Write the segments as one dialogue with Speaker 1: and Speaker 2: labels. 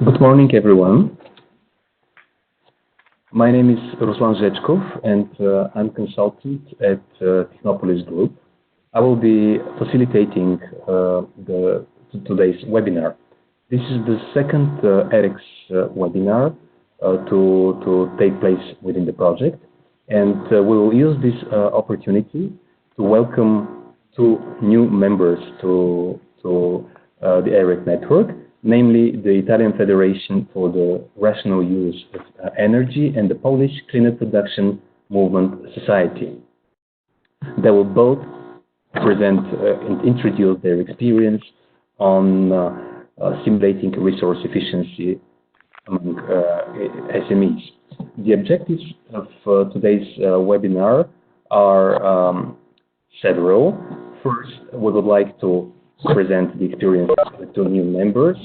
Speaker 1: Good morning, everyone. My name is Ruslan Zhechkov, and I'm consultant at Technopolis Group. I will be facilitating today's webinar. This is the second EREK's webinar to take place within the project, and we will use this opportunity to welcome two new members to the EREK network, namely the Italian Federation for the Rational Use of Energy and the Polish Cleaner Production Movement Society. They will both present and introduce their experience on simulating resource efficiency among SMEs. The objectives of today's webinar are several. First, we would like to present the experience of the two new members.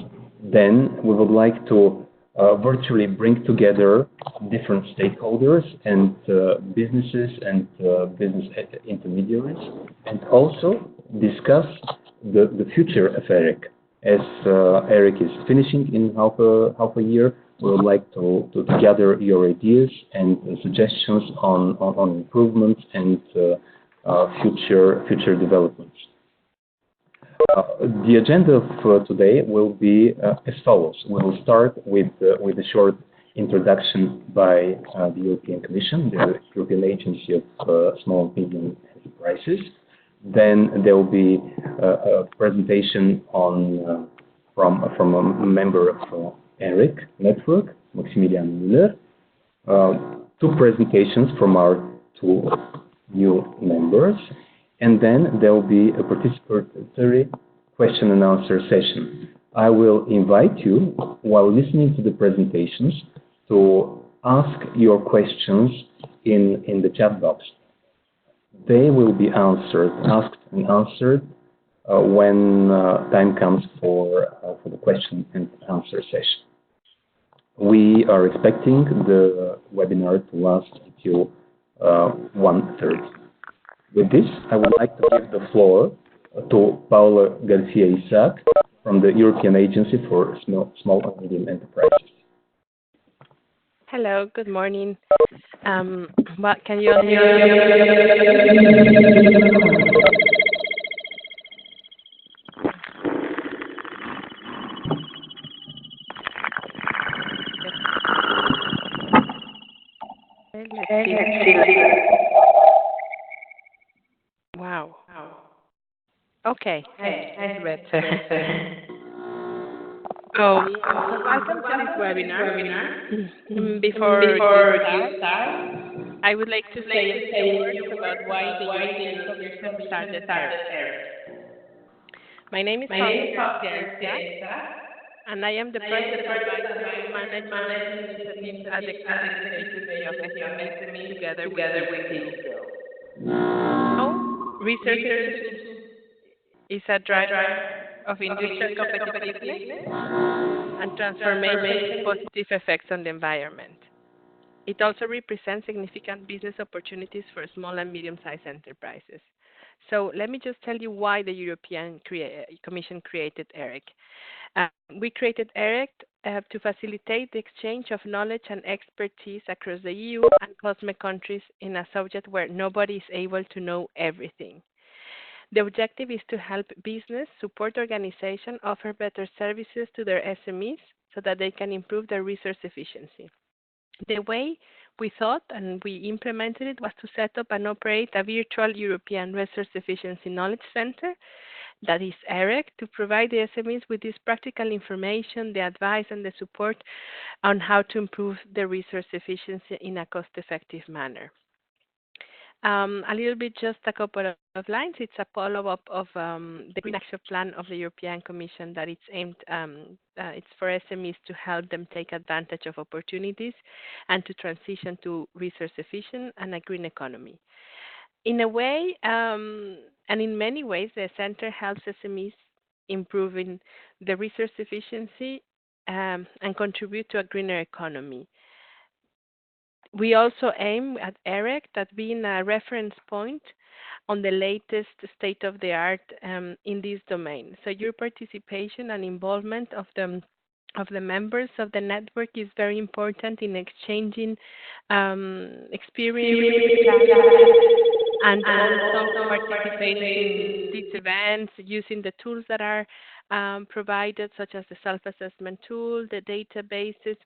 Speaker 1: Then we would like to virtually bring together different stakeholders and businesses and business intermediaries, and also discuss the future of EREK. As EREK is finishing in half a year, we would like to gather your ideas and suggestions on improvements and future developments. The agenda for today will be as follows. We will start with a short introduction by the European Commission, the European Agency of Small and Medium Enterprises. Then there will be a presentation from a member of EREK network, Maximilian Müller. Two presentations from our two new members. And then there will be a participatory question and answer session. I will invite you, while listening to the presentations, to ask your questions in the chat box. They will be asked and answered when time comes for the question and answer session. We are expecting the webinar to last until 1:30. With this, I would like to give the floor to Paula Garcia-Isaac from the European Agency for Small and Medium Enterprises.
Speaker 2: Hello, good morning. What can you all hear? Wow. Okay. So welcome to this webinar. Before you start, I would like to say a few words about why the European Commission started EREK. My name is Paula Garcia, and I am the Project Advisor for Management Initiatives at the Executive Agency of SMEs together with TISO. Research is a driver of industrial competitiveness and transformation positive effects on the environment. It also represents significant business opportunities for small and medium-sized enterprises. So let me just tell you why the European Commission created EREK. We created EREK to facilitate the exchange of knowledge and expertise across the EU and COSME countries in a subject where nobody is able to know everything. The objective is to help business support organizations offer better services to their SMEs so that they can improve their resource efficiency. The way we thought and we implemented it was to set up and operate a virtual European Resource Efficiency Knowledge Center, that is EREK, to provide the SMEs with this practical information, the advice and the support on how to improve the resource efficiency in a cost-effective manner. A little bit, just a couple of lines. It's a follow-up of the Green Action Plan of the European Commission that it's aimed, it's for SMEs to help them take advantage of opportunities and to transition to resource efficient and a green economy. In a way, and in many ways, the center helps SMEs improving the resource efficiency and contribute to a greener economy. We also aim at EREK at being a reference point on the latest state-of-the-art in this domain. So your participation and involvement of the of the members of the network is very important in exchanging experiences and also participating in these events using the tools that are provided, such as the self-assessment tool, the databases.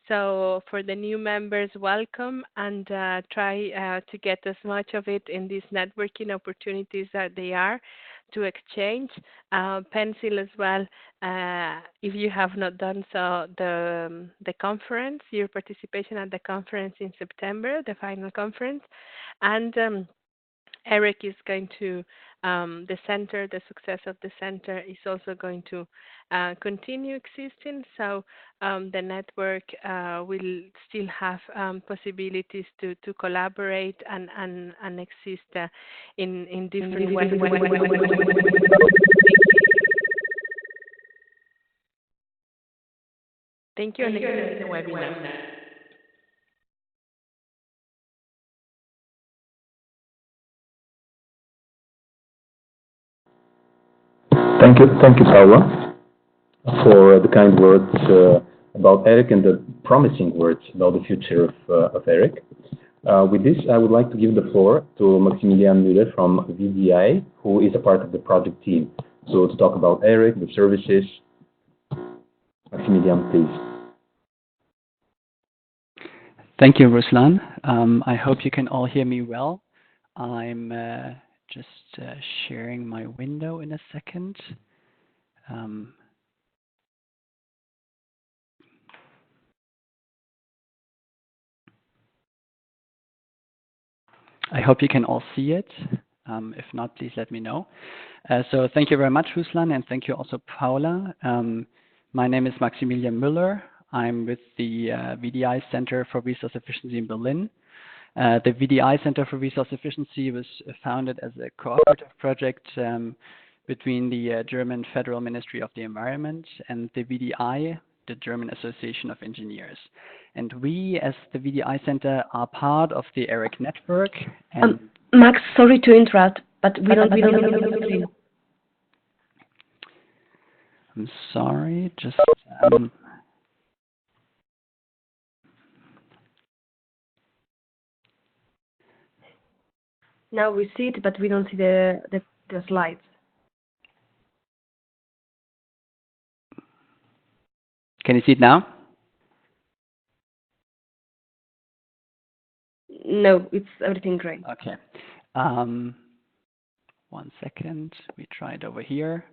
Speaker 2: So for the new members, welcome, and try to get as much of it in these networking opportunities that they are to exchange. Pencil as well, if you have not done so, the conference, your participation at the conference in September, the final conference, and EREK is going to, the center, the success of the center is also going to continue existing. So the network will still have possibilities to collaborate and exist in different ways. Thank you, and extend the webinar.
Speaker 1: Thank you, Paula, for the kind words about EREK and the promising words about the future of EREK. With this, I would like to give the floor to Maximilian Müller from VDI, who is a part of the project team. So to talk about EREK, the services. Maximilian, please.
Speaker 3: Thank you, Ruslan. I hope you can all hear me well. I'm just sharing my window in a second. I hope you can all see it. If not, please let me know. So thank you very much, Ruslan, and thank you also, Paula. My name is Maximilian Müller. I'm with the VDI Center for Resource Efficiency in Berlin. The VDI Center for Resource Efficiency was founded as a cooperative project between the German Federal Ministry of the Environment and the VDI, the German Association of Engineers. And we, as the VDI Center, are part of the EREK network. And
Speaker 4: Max, sorry to interrupt, but we don't see the screen.
Speaker 3: I'm sorry, just
Speaker 4: Now we see it, but we don't see the slides.
Speaker 3: Can you see it now?
Speaker 4: No, it's everything great.
Speaker 3: Okay. 1 second. We try it over here.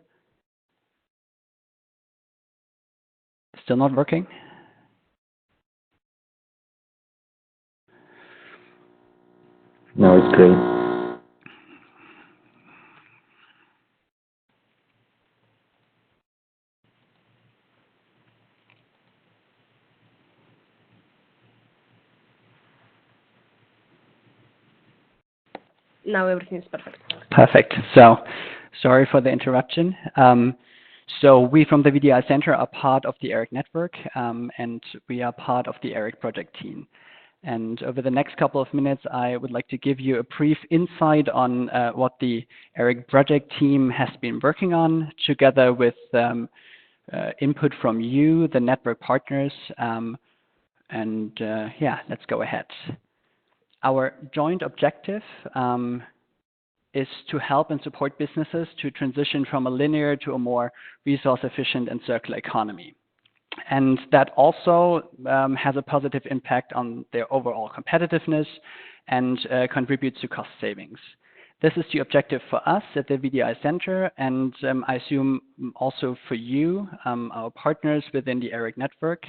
Speaker 3: Still not working?
Speaker 1: No, it's great.
Speaker 4: Now everything is perfect.
Speaker 3: Perfect. So sorry for the interruption. So we from the VDI Center are part of the EREK network, and we are part of the EREK project team. And over the next couple of minutes, I would like to give you a brief insight on what the EREK project team has been working on, together with input from you, the network partners. Yeah, let's go ahead. Our joint objective is to help and support businesses to transition from a linear to a more resource efficient and circular economy. And that also has a positive impact on their overall competitiveness and contributes to cost savings. This is the objective for us at the VDI Center, and I assume also for you, our partners within the EREK network,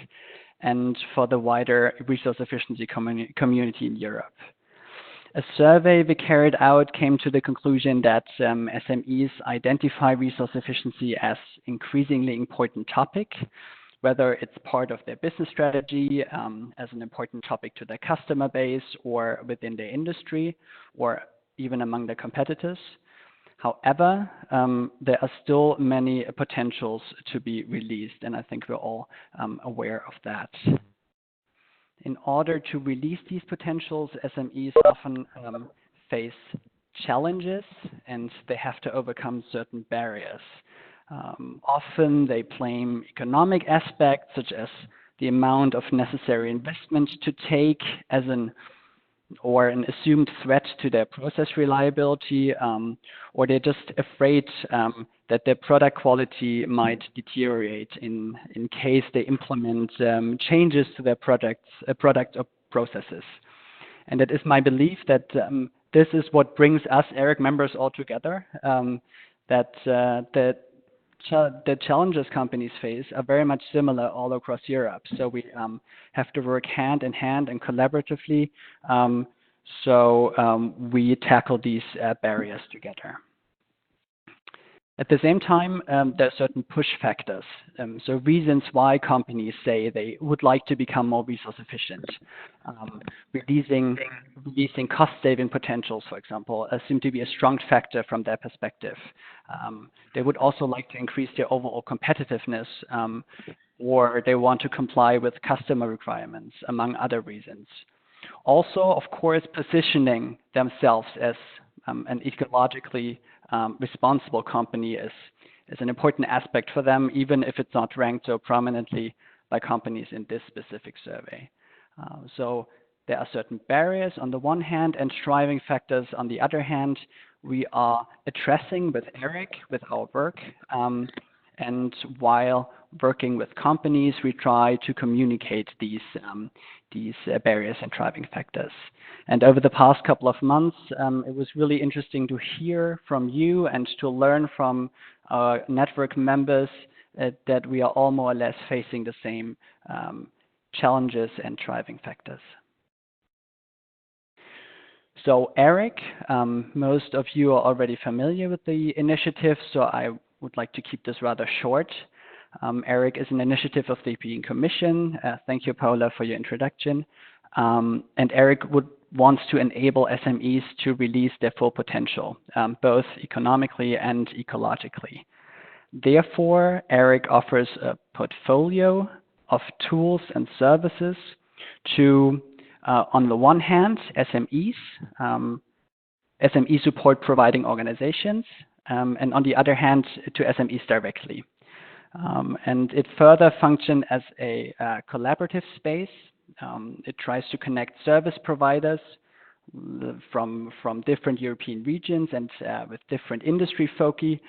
Speaker 3: and for the wider resource efficiency community in Europe. A survey we carried out came to the conclusion that SMEs identify resource efficiency as increasingly important topic, whether it's part of their business strategy, as an important topic to their customer base, or within their industry, or even among their competitors. However, there are still many potentials to be released, and I think we're all aware of that. In order to release these potentials, SMEs often face challenges, and they have to overcome certain barriers. Often they blame economic aspects such as the amount of necessary investment to take as an assumed threat to their process reliability, or they're just afraid that their product quality might deteriorate in case they implement changes to their product or processes. And it is my belief that this is what brings us EREK members all together, that the challenges companies face are very much similar all across Europe. So we have to work hand in hand and collaboratively. We tackle these barriers together. At the same time, there are certain push factors. So reasons why companies say they would like to become more resource efficient. Releasing cost-saving potentials, for example, seem to be a strong factor from their perspective. They would also like to increase their overall competitiveness, or they want to comply with customer requirements, among other reasons. Also, of course, positioning themselves as an ecologically responsible company is an important aspect for them, even if it's not ranked so prominently by companies in this specific survey. So there are certain barriers on the one hand and striving factors on the other hand. We are addressing with EREK, with our work, and while working with companies, we try to communicate these barriers and driving factors. And over the past couple of months, it was really interesting to hear from you and to learn from our network members that we are all more or less facing the same challenges and driving factors. So EREK, most of you are already familiar with the initiative, so I would like to keep this rather short. EREK is an initiative of the European Commission. Thank you, Paula, for your introduction. And EREK wants to enable SMEs to release their full potential, both economically and ecologically. Therefore, EREK offers a portfolio of tools and services to, on the one hand, SMEs, SME support providing organizations, and on the other hand, to SMEs directly. And it further functions as a collaborative space. It tries to connect service providers from different European regions and with different industry foci,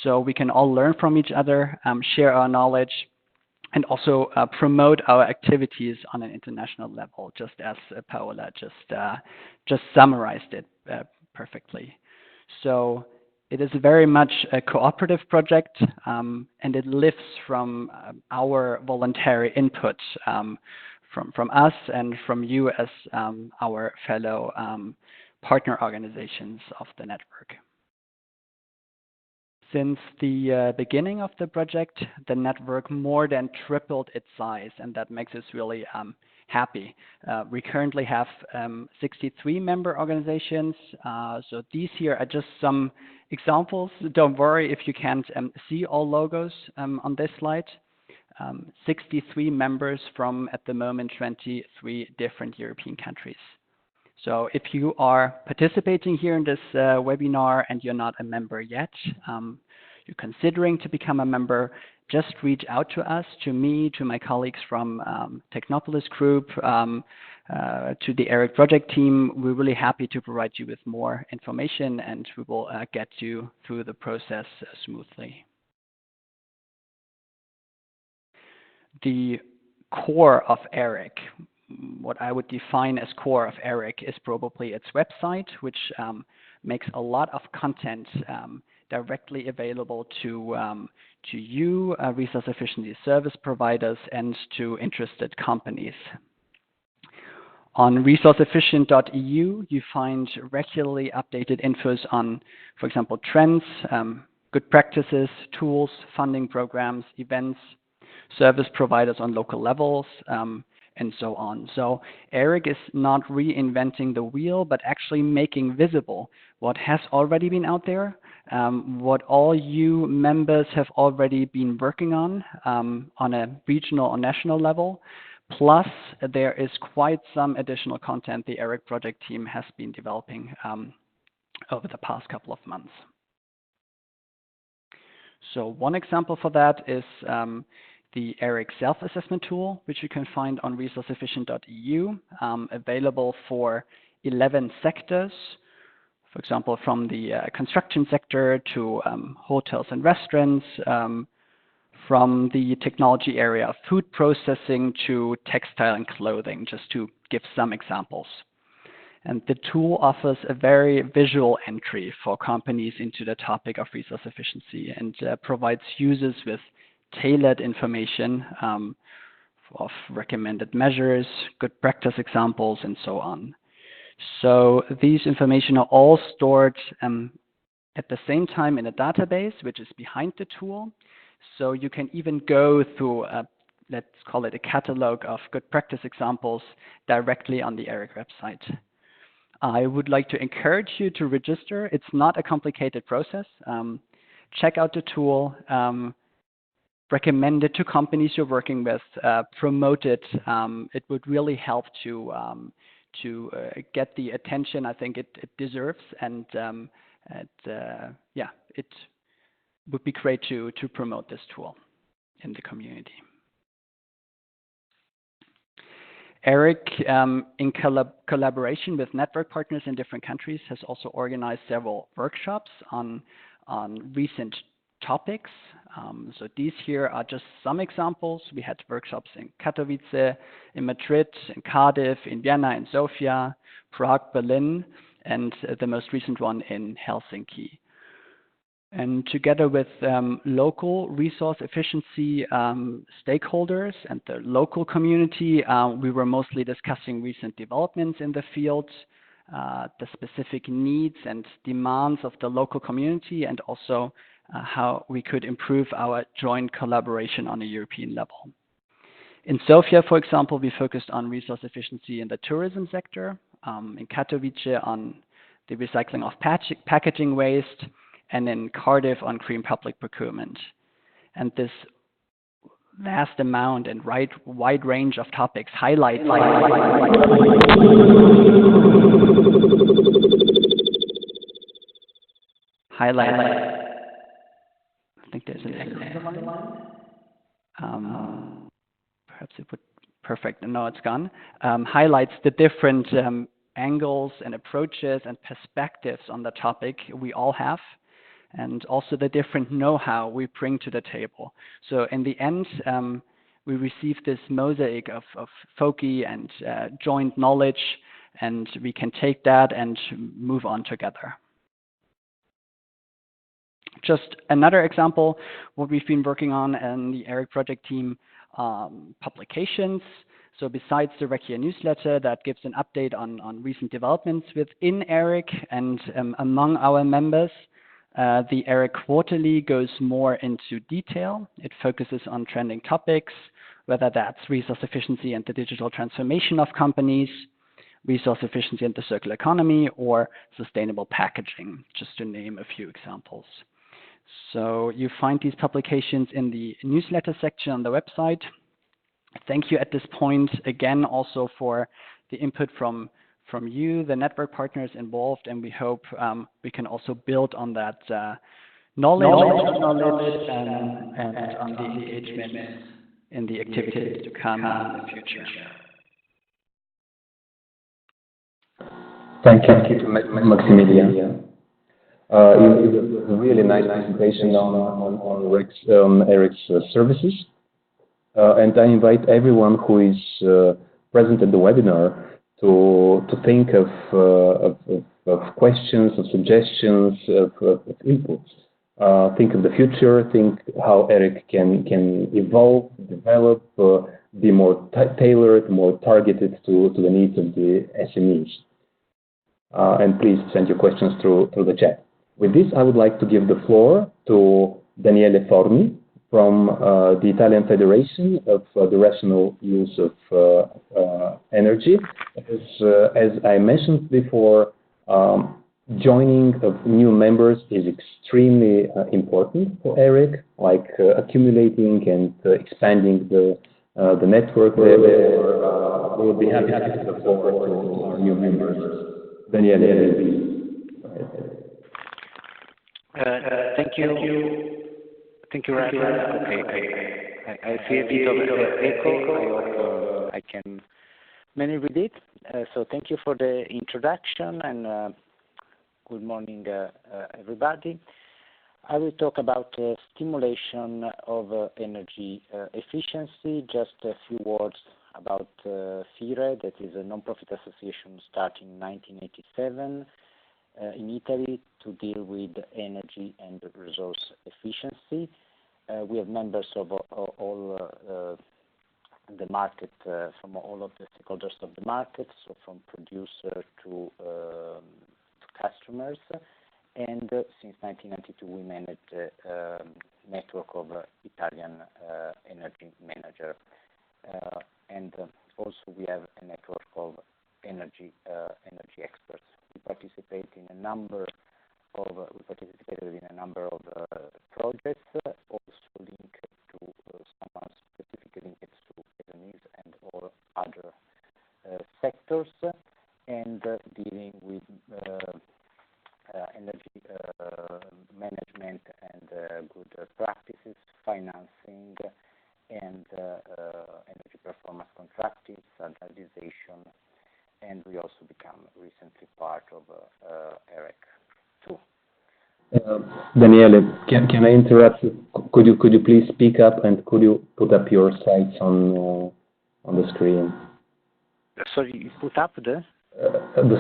Speaker 3: so we can all learn from each other, share our knowledge, and also promote our activities on an international level, just as Paola just summarized it perfectly. So it is very much a cooperative project, and it lives from our voluntary input from us and from you as our fellow partner organizations of the network. Since the beginning of the project, the network more than tripled its size, and that makes us really happy. We currently have 63 member organizations. So these here are just some examples. Don't worry if you can't see all logos on this slide. 63 members from, at the moment, 23 different European countries. So if you are participating here in this webinar and you're not a member yet, you're considering to become a member, just reach out to us, to me, to my colleagues from Technopolis Group, to the EREK project team. We're really happy to provide you with more information, and we will get you through the process smoothly. The core of EREK, what I would define as core of EREK, is probably its website, which makes a lot of content directly available to you, resource efficiency service providers, and to interested companies. On resourceefficient.eu, you find regularly updated infos on, for example, trends, good practices, tools, funding programs, events, service providers on local levels, and so on. So EREK is not reinventing the wheel, but actually making visible what has already been out there, what all you members have already been working on a regional or national level. Plus, there is quite some additional content the EREK project team has been developing over the past couple of months. So one example for that is the EREK self-assessment tool, which you can find on resourceefficient.eu, available for 11 sectors, for example, from the construction sector to hotels and restaurants, from the technology area of food processing to textile and clothing, just to give some examples. And the tool offers a very visual entry for companies into the topic of resource efficiency and provides users with tailored information of recommended measures, good practice examples, and so on. So these information are all stored at the same time in a database, which is behind the tool. So you can even go through, let's call it a catalog of good practice examples directly on the EREK website. I would like to encourage you to register. It's not a complicated process. Check out the tool, recommend it to companies you're working with, promote it. It would really help to get the attention I think it deserves, and yeah, it would be great to promote this tool in the community. EREK, in collaboration with network partners in different countries, has also organized several workshops on recent topics. So these here are just some examples. We had workshops in Katowice, in Madrid, in Cardiff, in Vienna, in Sofia, Prague, Berlin, and the most recent one in Helsinki. And together with local resource efficiency stakeholders and the local community, we were mostly discussing recent developments in the field, the specific needs and demands of the local community, and also how we could improve our joint collaboration on a European level. In Sofia, for example, we focused on resource efficiency in the tourism sector, in Katowice on the recycling of packaging waste, and in Cardiff on green public procurement. And this vast amount and wide range of topics highlights I think there's an echo on the line. Perhaps it would, perfect, no, it's gone. Highlights the different angles and approaches and perspectives on the topic we all have, and also the different know-how we bring to the table. So in the end, we receive this mosaic of foci and joint knowledge, and we can take that and move on together. Just another example, what we've been working on in the EREK project team, publications. So besides the Rekia newsletter that gives an update on recent developments within EREK and among our members, the EREK Quarterly goes more into detail. It focuses on trending topics, whether that's resource efficiency and the digital transformation of companies, resource efficiency and the circular economy, or sustainable packaging, just to name a few examples. So you find these publications in the newsletter section on the website. Thank you at this point again also for the input from you, the network partners involved, and we hope we can also build on that knowledge and on the engagement in the activities to come in the future.
Speaker 1: Thank you, Maximilian. It was a really nice presentation on EREK's services. And I invite everyone who is present at the webinar to think of questions, of suggestions, of inputs. Think of the future, think how EREK can evolve, develop, be more tailored, more targeted to the needs of the SMEs. And please send your questions through the chat. With this, I would like to give the floor to Daniele Forni from the Italian Federation of the Rational Use of Energy. As I mentioned before, joining of new members is extremely important for EREK, like accumulating and expanding the network. We will be happy to give the floor to our new members. Daniele, please.
Speaker 5: Thank you. Thank you very much. Okay. I see a bit of echo. I hope I can manage with it. So thank you for the introduction and good morning, everybody. I will talk about stimulation of energy efficiency. Just a few words about FIRE, that is a non-profit association starting in 1987 in Italy to deal with energy and resource efficiency. We have members of all the market, from all of the stakeholders of the market, so from producer to customers. And since 1992, we manage a network of Italian energy manager. And also we have a network of energy experts. We participated in a number of projects, also linked to someone specifically linked to SMEs and all other sectors, and dealing with energy management and good practices, financing, and energy performance contracting, standardization, and we also become recently part of EREK too.
Speaker 1: Daniele, can I interrupt you? Could you please speak up and could you put up your slides on the screen?
Speaker 5: Sorry, you put up the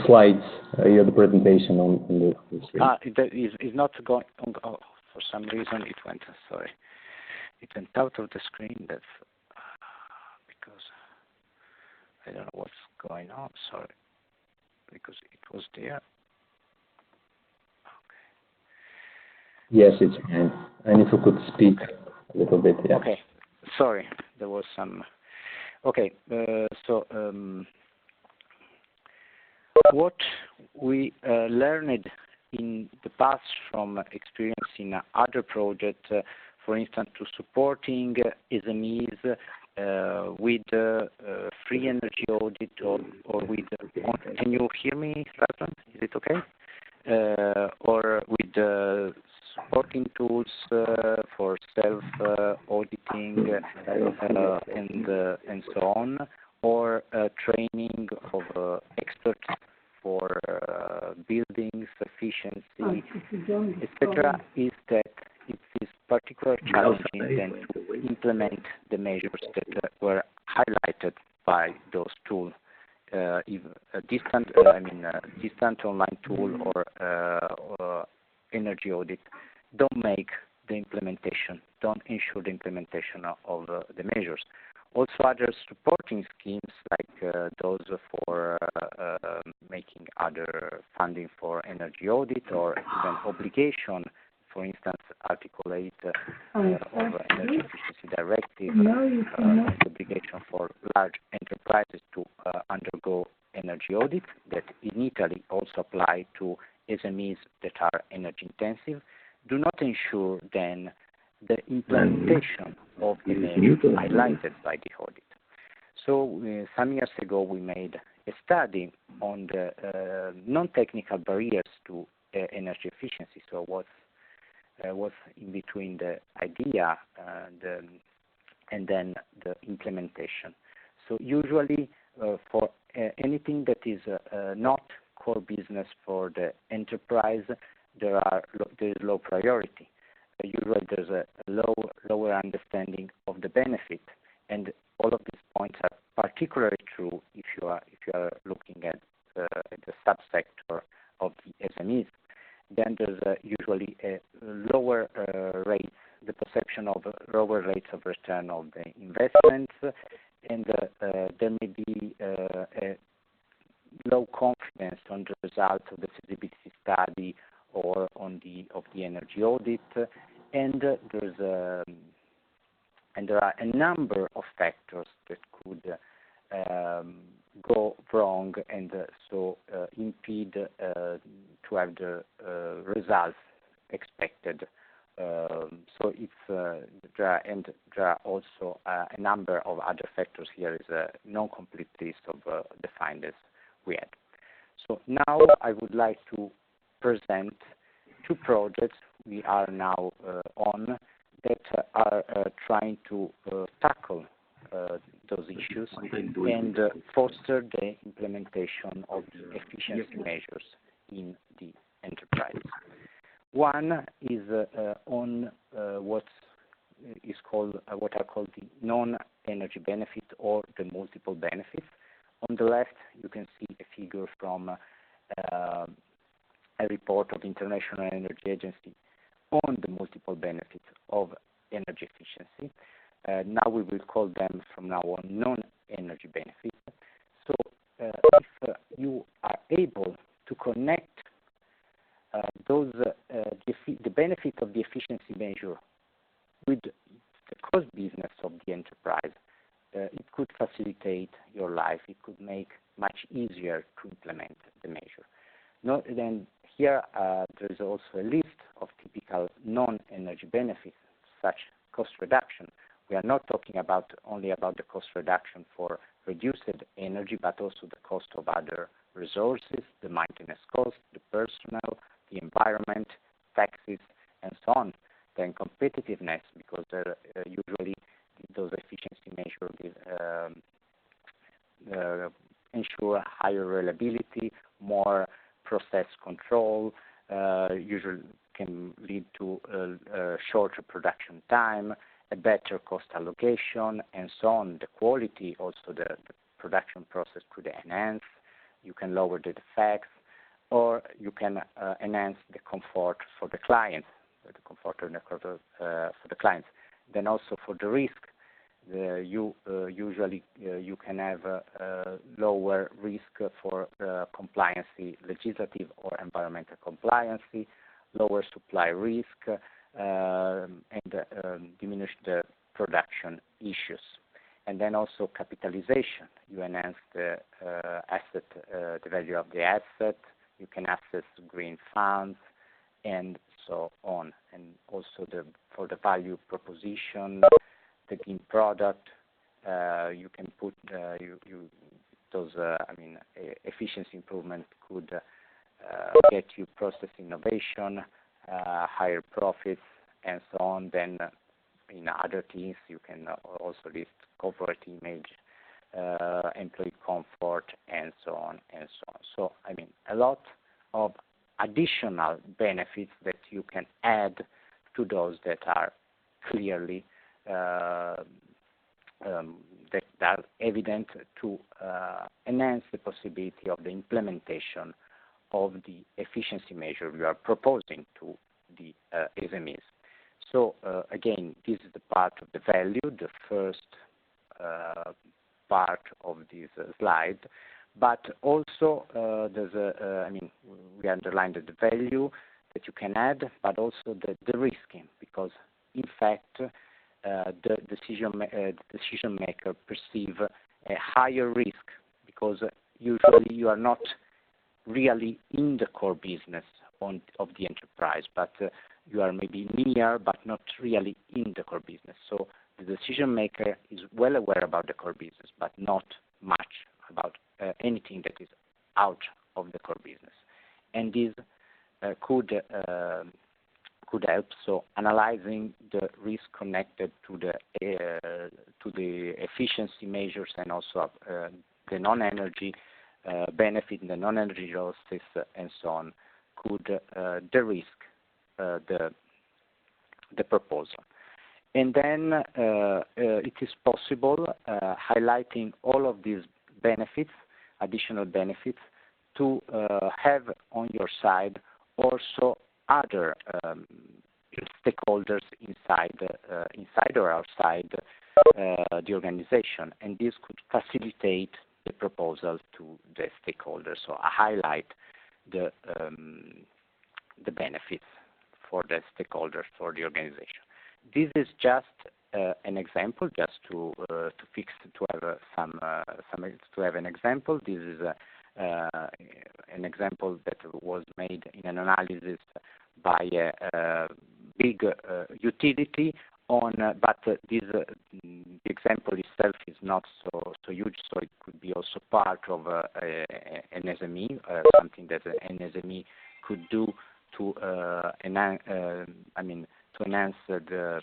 Speaker 1: slides, the presentation on the screen.
Speaker 5: It is not going on. Oh, for some reason it went. Sorry, it went out of the screen. That's because I don't know what's going on. Sorry, because it was there. Okay.
Speaker 1: Yes, it's fine. And if you could speak a little bit, yeah.
Speaker 5: Okay. Sorry, there was some. Okay, so. What we learned in the past from experience in other projects, for instance, to supporting SMEs with free energy audit or with, can you hear me, Razvan? Is it okay? Or with supporting tools for self-auditing and so on, or training of experts for buildings, efficiency, etc., is that it is particularly challenging then to implement the measures that were highlighted by those tools. Even a distant online tool or energy audit don't make the implementation, don't ensure the implementation of the measures. Also, other supporting schemes like those for making other funding for energy audit or even obligation, for instance, Article 8 of Energy Efficiency Directive, obligation for large enterprises to undergo energy audit that in Italy also apply to SMEs that are energy intensive, do not ensure then the implementation of the measures highlighted by the audit. So some years ago we made a study on the non-technical barriers to energy efficiency. So what's in between the idea and then the implementation. So usually for anything that is not core business for the enterprise, there is low priority. Usually there's a lower understanding of the benefit, and all of these points are particularly true if you are looking at the subsector of the SMEs. Then there's usually a lower rates, the perception of lower rates of return of the investments, and there may be a low confidence on the result of the feasibility study or on the energy audit, and there are a number of factors that could go wrong and so impede to have the results expected. So there are also a number of other factors. Here is a non-complete list of the findings we had. So now I would like to present two projects we are now on that are trying to tackle those issues and foster the implementation of the efficiency measures in the enterprise. One is on what are called the non-energy benefit or the multiple benefits. On the left, you can see a figure from a report of the International Energy Agency on the multiple benefits of energy efficiency. Now we will call them from now on non-energy benefits. So if you are able to connect the benefit of the efficiency measure with the cost business of the enterprise, it could facilitate your life. It could make much easier to implement the measure. Then here there is also a list of typical non-energy benefits, such cost reduction. We are not talking only about the cost reduction for reduced energy, but also the cost of other resources, the maintenance cost, the personnel, the environment, taxes, and so on. Then competitiveness, because usually those efficiency measures ensure higher reliability, more process control, usually can lead to shorter production time, a better cost allocation, and so on. The quality, also the production process could enhance. You can lower the defects, or you can enhance the comfort for the clients, for the clients. Then also for the risk, usually you can have lower risk for compliancy, legislative or environmental compliancy, lower supply risk, and diminish the production issues. And then also capitalization. You enhance the asset, the value of the asset. You can access green funds, and so on. And also for the value proposition, the green product, you can put efficiency improvement could get you process innovation, higher profits, and so on. Then in other things, you can also list corporate image, employee comfort, and so on and so on. So a lot of additional benefits that you can add to those that are clearly that are evident to enhance the possibility of the implementation of the efficiency measure we are proposing to the SMEs. So again, this is the part of the value, the first part of this slide. But also there's we underlined the value that you can add, but also the risking, because in fact the decision maker perceive a higher risk, because usually you are not really in the core business of the enterprise, but you are maybe near, but not really in the core business. So the decision maker is well aware about the core business, but not much about anything that is out of the core business. And this could help. So analyzing the risk connected to the efficiency measures, and also the non-energy benefit, the non-energy losses, and so on, could de-risk the proposal. And then it is possible, highlighting all of these benefits, additional benefits, to have on your side also other stakeholders inside or outside the organization, and this could facilitate the proposal to the stakeholders. So I highlight the benefits for the stakeholders, for the organization. This is just an example, just to have an example. This is an example that was made in an analysis by a big utility on, but this the example itself is not so huge, so it could be also part of an SME, something that an SME could do to to enhance the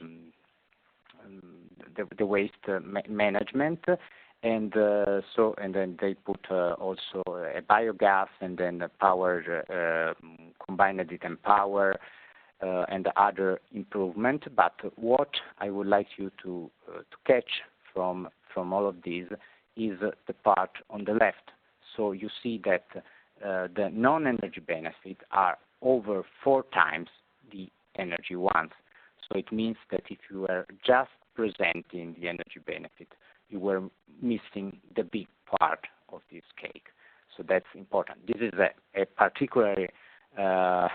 Speaker 5: waste management, and then they put also a biogas, and then power, combined heat and power, and other improvement. But what I would like you to catch from all of these is the part on the left. So you see that the non-energy benefits are over 4 times the energy ones. So it means that if you were just presenting the energy benefit, you were missing the big part of this cake. So that's important. This is a particularly, a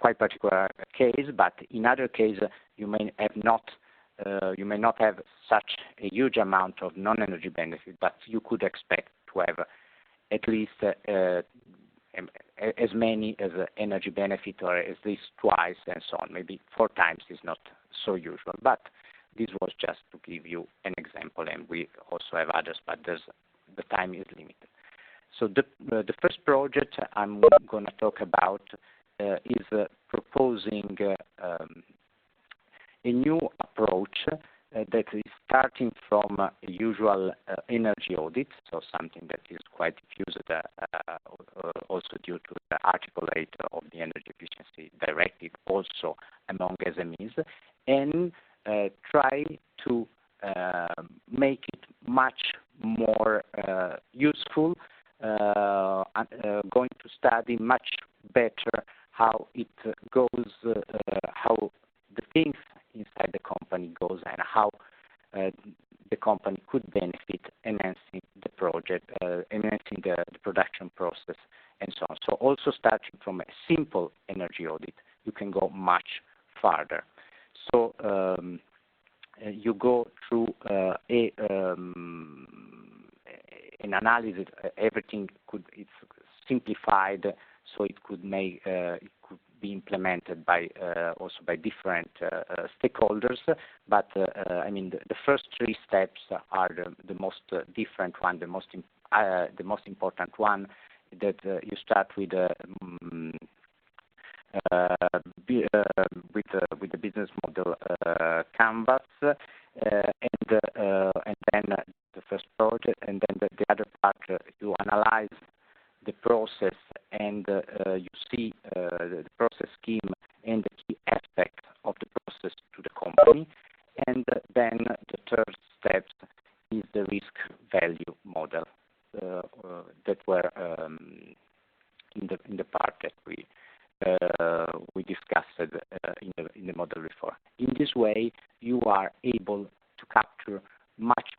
Speaker 5: quite particular case, but in other cases you may not have such a huge amount of non-energy benefit, but you could expect to have at least as many as energy benefit, or at least twice, and so on. Maybe 4 times is not so usual, but this was just to give you an example, and we also have others, but the time is limited. So the first project I'm going to talk about is proposing a new approach that is starting from a usual energy audit, so something that is quite diffused also due to the Article 8 of the Energy Efficiency Directive, also among SMEs, and try to make it much more useful, going to study much better how it goes, how the things inside the company goes, and how the company could benefit enhancing the project, enhancing the production process, and so on. So also starting from a simple energy audit, you can go much farther. So you go through an analysis. Everything it's simplified, so it could be implemented by also by different stakeholders. But the first 3 steps are the most different one, the most important one. That you start with with the business model canvas, and then the first project, and then the other part you analyze the process, and you see the process scheme and the key aspect of the process to the company, and then the third step is the risk value model that were in the part that we discussed in the model before. In this way, you are able to capture much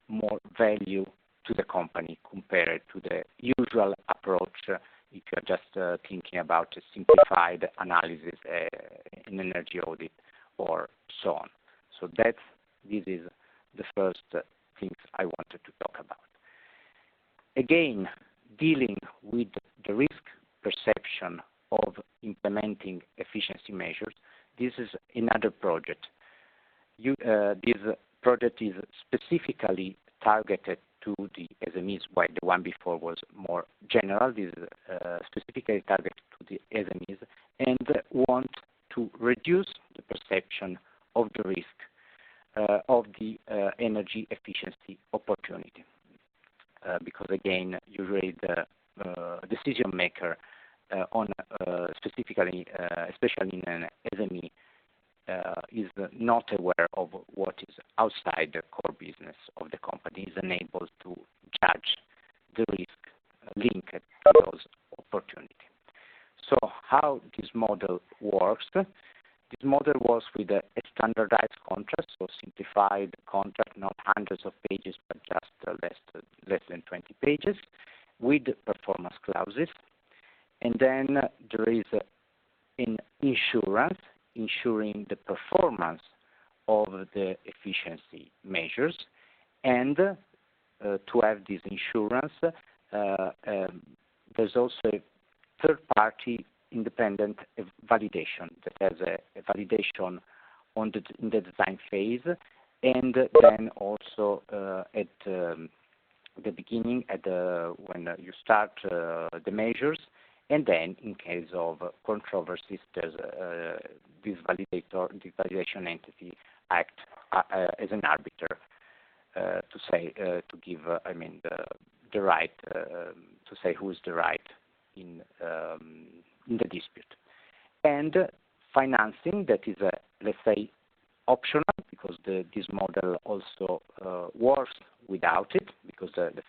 Speaker 5: more value to the company compared to the usual approach if you're just thinking about a simplified analysis in energy audit or so on. So this is the first things I wanted to talk about. Again, dealing with the risk perception of implementing efficiency measures, this is another project. This project is specifically targeted to the SMEs, while the one before was more general. This is specifically targeted to the SMEs, and want to reduce the perception of the risk of the energy efficiency opportunity. Because again, usually the decision maker on specifically, especially in an SME, is not aware of what is outside the core business of the company, is unable to judge the risk linked to those opportunities. So how this model works? This model works with a standardized contract, so simplified contract, not hundreds of pages, but just less than 20 pages, with performance clauses. And then there is an insurance, ensuring the performance of the efficiency measures. And to have this insurance, there's also a third-party independent validation that has a validation in the design phase, and then also at the beginning, when you start the measures, and then in case of controversies, there's this validation entity act as an arbiter to give the right to say who is the right in the dispute. And financing, that is let's say optional, because this model also works without it, because the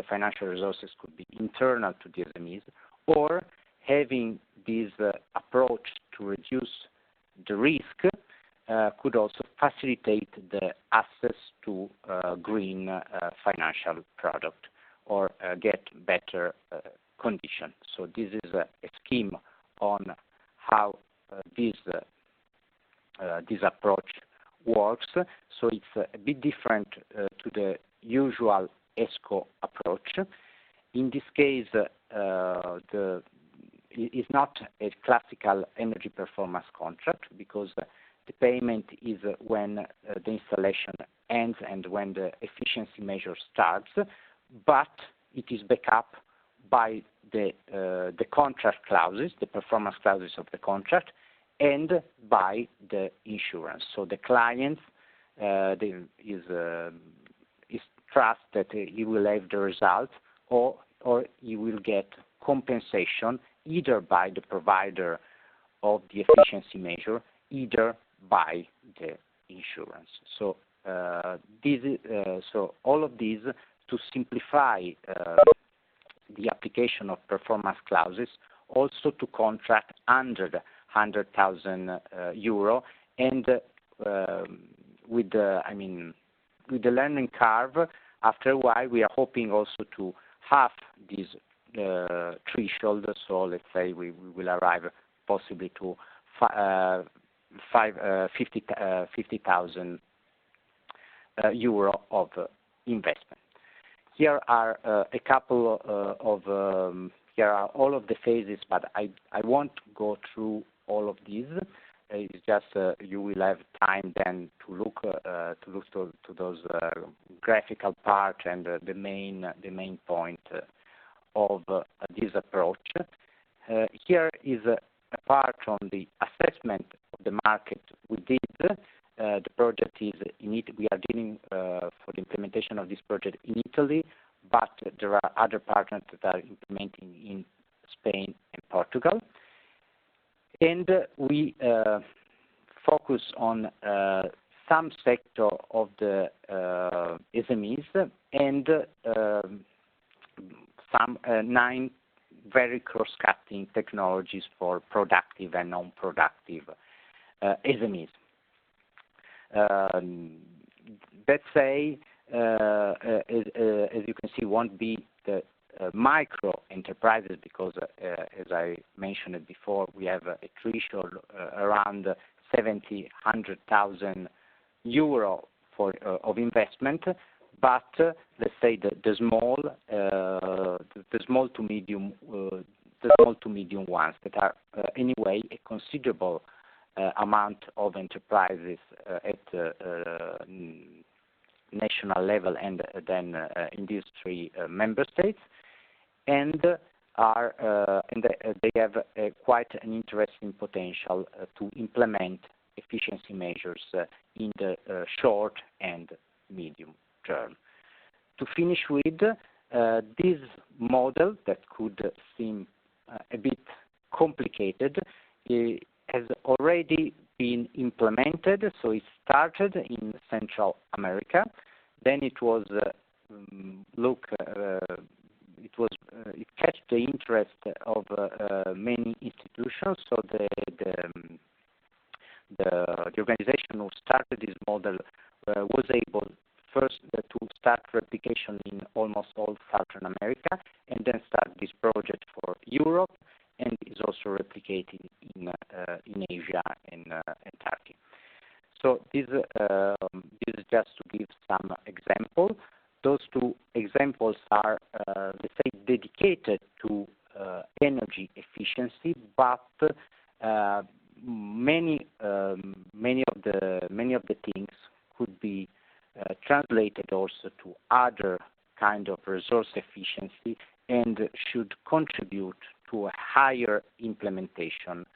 Speaker 5: financial resources could be internal to the SMEs, or having this approach to reduce the risk could also facilitate the access to green financial product, or get better conditions. So this is a scheme on how this approach works. So it's a bit different to the usual ESCO approach. In this case, it is not a classical energy performance contract, because the payment is when the installation ends and when the efficiency measure starts, but it is backed up by the contract clauses, the performance clauses of the contract, and by the insurance. So the client is trust that he will have the result, or he will get compensation either by the provider of the efficiency measure, either by the insurance. So so all of these to simplify the application of performance clauses, also to contract under the 100,000 euro, and with the learning curve, after a while we are hoping also to half this threshold. So let's say we will arrive possibly to 50,000 euro of investment. Here are a couple here are all of the phases, but I won't go through all of these. It's just you will have time then to look to those graphical part and the main point of this approach. Here is a part on the assessment of the market we did. The project is in it. We are dealing for the implementation of this project in Italy, but there are other partners that are implementing in Spain and Portugal. And we focus on some sector of the SMEs and some 9 very cross-cutting technologies for productive and non-productive SMEs. Let's say, as you can see, won't be the micro enterprises, because as I mentioned before, we have a threshold around 100,000 euro for of investment. But let's say the small to medium ones that are anyway a considerable amount of enterprises at national level, and then in these 3 member states, and they have quite an interesting potential to implement efficiency measures in the short and medium term. To finish with, this model that could seem a bit complicated has already been implemented. So it started in Central America, then it was it catch the interest of many institutions. So the organization who started this model was able first to start replication in almost all Southern America, and then start this project for Europe, and is also replicating in Asia and Turkey. So this is just to give some example. Those 2 examples are, let's say, dedicated to energy efficiency, but many of the things could be translated also to other kind of resource efficiency and should contribute to a higher implementation,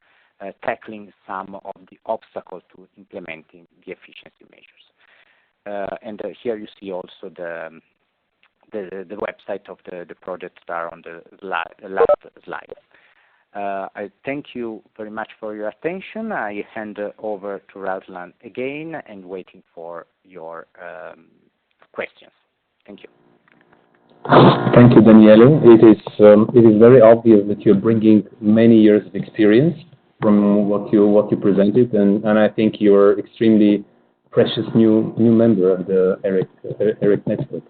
Speaker 5: tackling some of the obstacles to implementing the efficiency measures. And here you see also the website of the project that are on the last slide. I thank you very much for your attention. I hand over to Ruslan again and waiting for your questions. Thank you.
Speaker 1: Thank you, Daniele. It is very obvious that you're bringing many years of experience from what you presented, and I think you're extremely precious new member of the EREK network.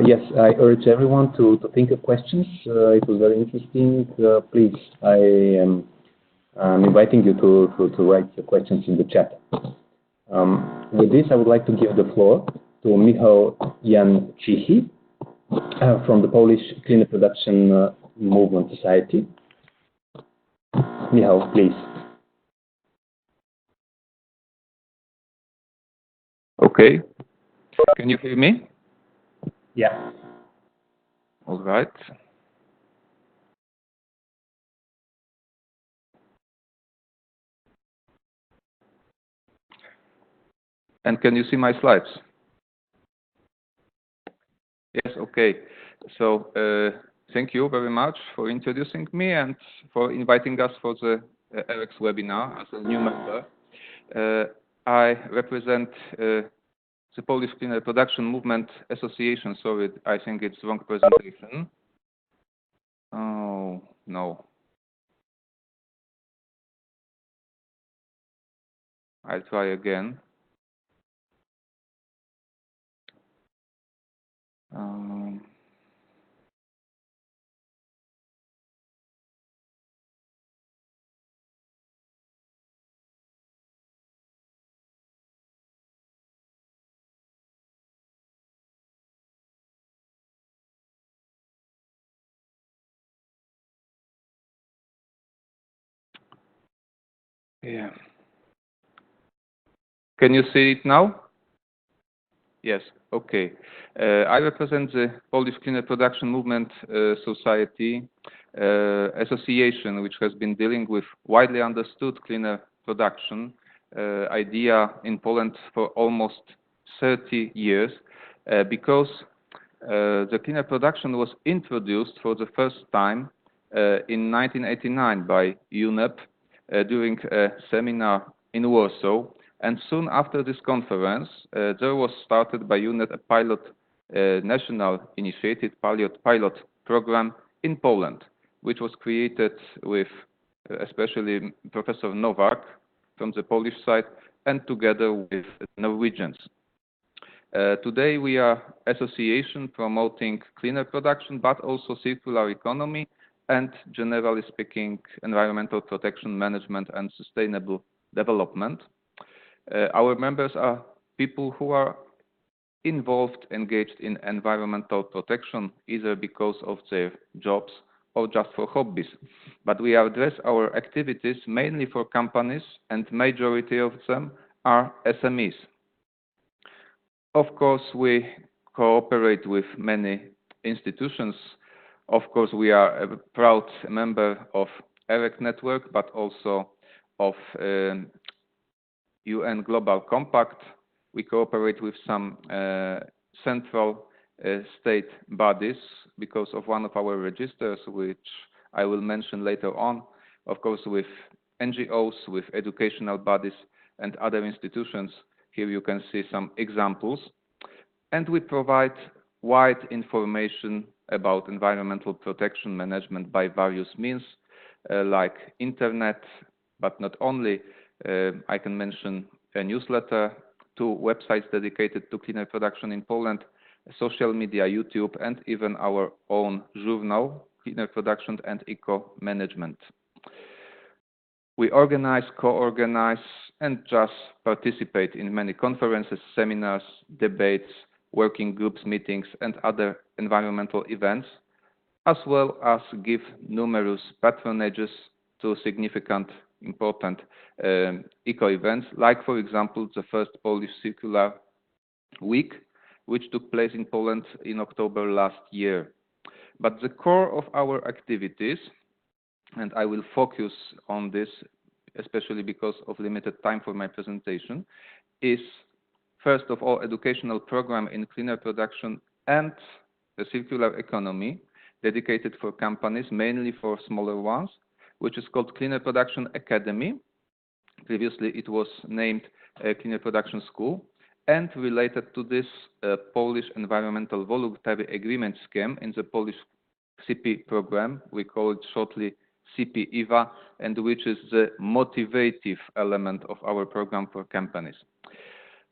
Speaker 1: Yes, I urge everyone to think of questions. It was very interesting. Please, I'm inviting you to write your questions in the chat. With this, I would like to give the floor to Michał Jancicki from the Polish Cleaner Production Movement Society. Michał, please.
Speaker 6: Okay. Can you hear me?
Speaker 1: Yeah.
Speaker 6: All right. And can you see my slides? Yes, okay. So thank you very much for introducing me and for inviting us for the EREK webinar as a new member. I represent the Polish Cleaner Production Movement Association. Sorry, I think it's wrong presentation. Oh, no. I'll try again. Yeah. Can you see it now? Yes, okay. I represent the Polish Cleaner Production Movement Society association, which has been dealing with widely understood cleaner production idea in Poland for almost 30 years, because the cleaner production was introduced for the first time in 1989 by UNEP during a seminar in Warsaw. And soon after this conference, there was started by UNEP a pilot, national initiated pilot program in Poland, which was created with especially Professor Nowak from the Polish side and together with Norwegians. Today we are association promoting cleaner production, but also circular economy and, generally speaking, environmental protection management and sustainable development. Our members are people who are involved, engaged in environmental protection, either because of their jobs or just for hobbies. But we address our activities mainly for companies, and majority of them are SMEs. Of course, we cooperate with many institutions. Of course, we are a proud member of EREK network, but also of UN Global Compact. We cooperate with some central state bodies because of one of our registers, which I will mention later on. Of course, with NGOs, with educational bodies and other institutions. Here you can see some examples. And we provide wide information about environmental protection management by various means, like internet, but not only. I can mention a newsletter, 2 websites dedicated to cleaner production in Poland, social media, YouTube, and even our own journal, Cleaner Production and Eco Management. We organize, co-organize, and just participate in many conferences, seminars, debates, working groups, meetings, and other environmental events, as well as give numerous patronages to significant, important eco events, like, for example, the first Polish Circular Week, which took place in Poland in October last year. But the core of our activities, and I will focus on this, especially because of limited time for my presentation, is first of all educational program in cleaner production and the circular economy dedicated for companies, mainly for smaller ones, which is called Cleaner Production Academy. Previously it was named Cleaner Production School. And related to this Polish Environmental Voluntary Agreement Scheme in the Polish CP program, we call it shortly CP EVA, and which is the motivative element of our program for companies.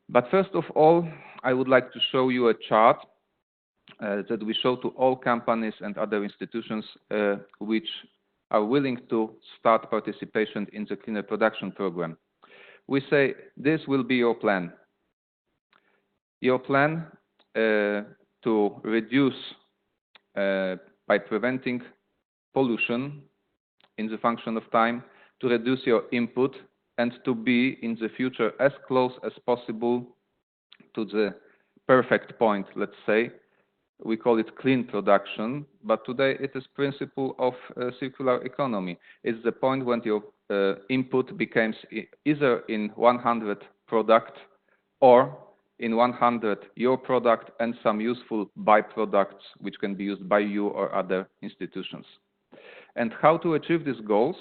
Speaker 6: But first of all, I would like to show you a chart that we show to all companies and other institutions which are willing to start participation in the cleaner production program. We say, this will be your plan. Your plan to reduce by preventing pollution in the function of time, to reduce your input, and to be in the future as close as possible to the perfect point, let's say. We call it clean production, but today it is principle of circular economy. It's the point when your input becomes either in 100 product or in 100 your product and some useful byproducts which can be used by you or other institutions. And how to achieve these goals?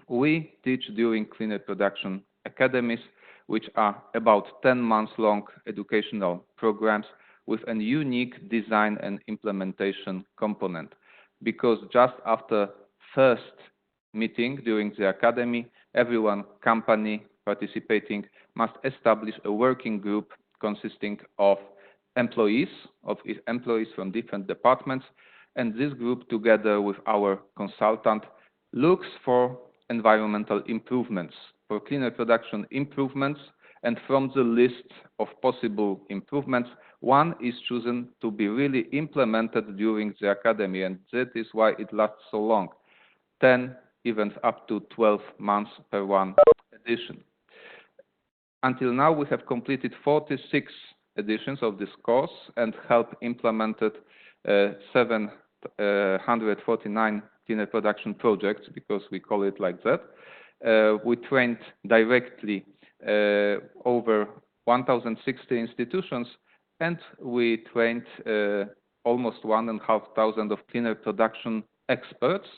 Speaker 6: We teach during cleaner production academies, which are about 10 months long educational programs with a unique design and implementation component. Because just after first meeting during the academy, everyone company participating must establish a working group consisting of employees from different departments, and this group together with our consultant looks for environmental improvements, for cleaner production improvements, and from the list of possible improvements, one is chosen to be really implemented during the academy, and that is why it lasts so long, 10, even up to 12 months per one edition. Until now, we have completed 46 editions of this course and helped implemented 749 cleaner production projects, because we call it like that. We trained directly over 1,060 institutions, and we trained almost 1,500 of cleaner production experts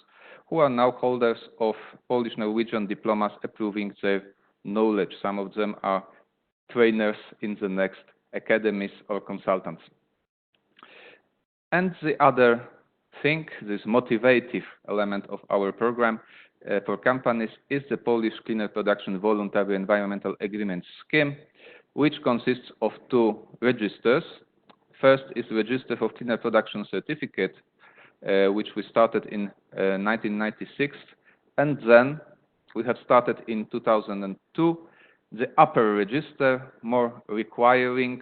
Speaker 6: who are now holders of Polish-Norwegian diplomas approving their knowledge. Some of them are trainers in the next academies or consultants. And the other thing, this motivative element of our program for companies, is the Polish Cleaner Production Voluntary Environmental Agreement Scheme, which consists of two registers. First is the Register for Cleaner Production Certificate, which we started in 1996, and then we have started in 2002 the upper register, more requiring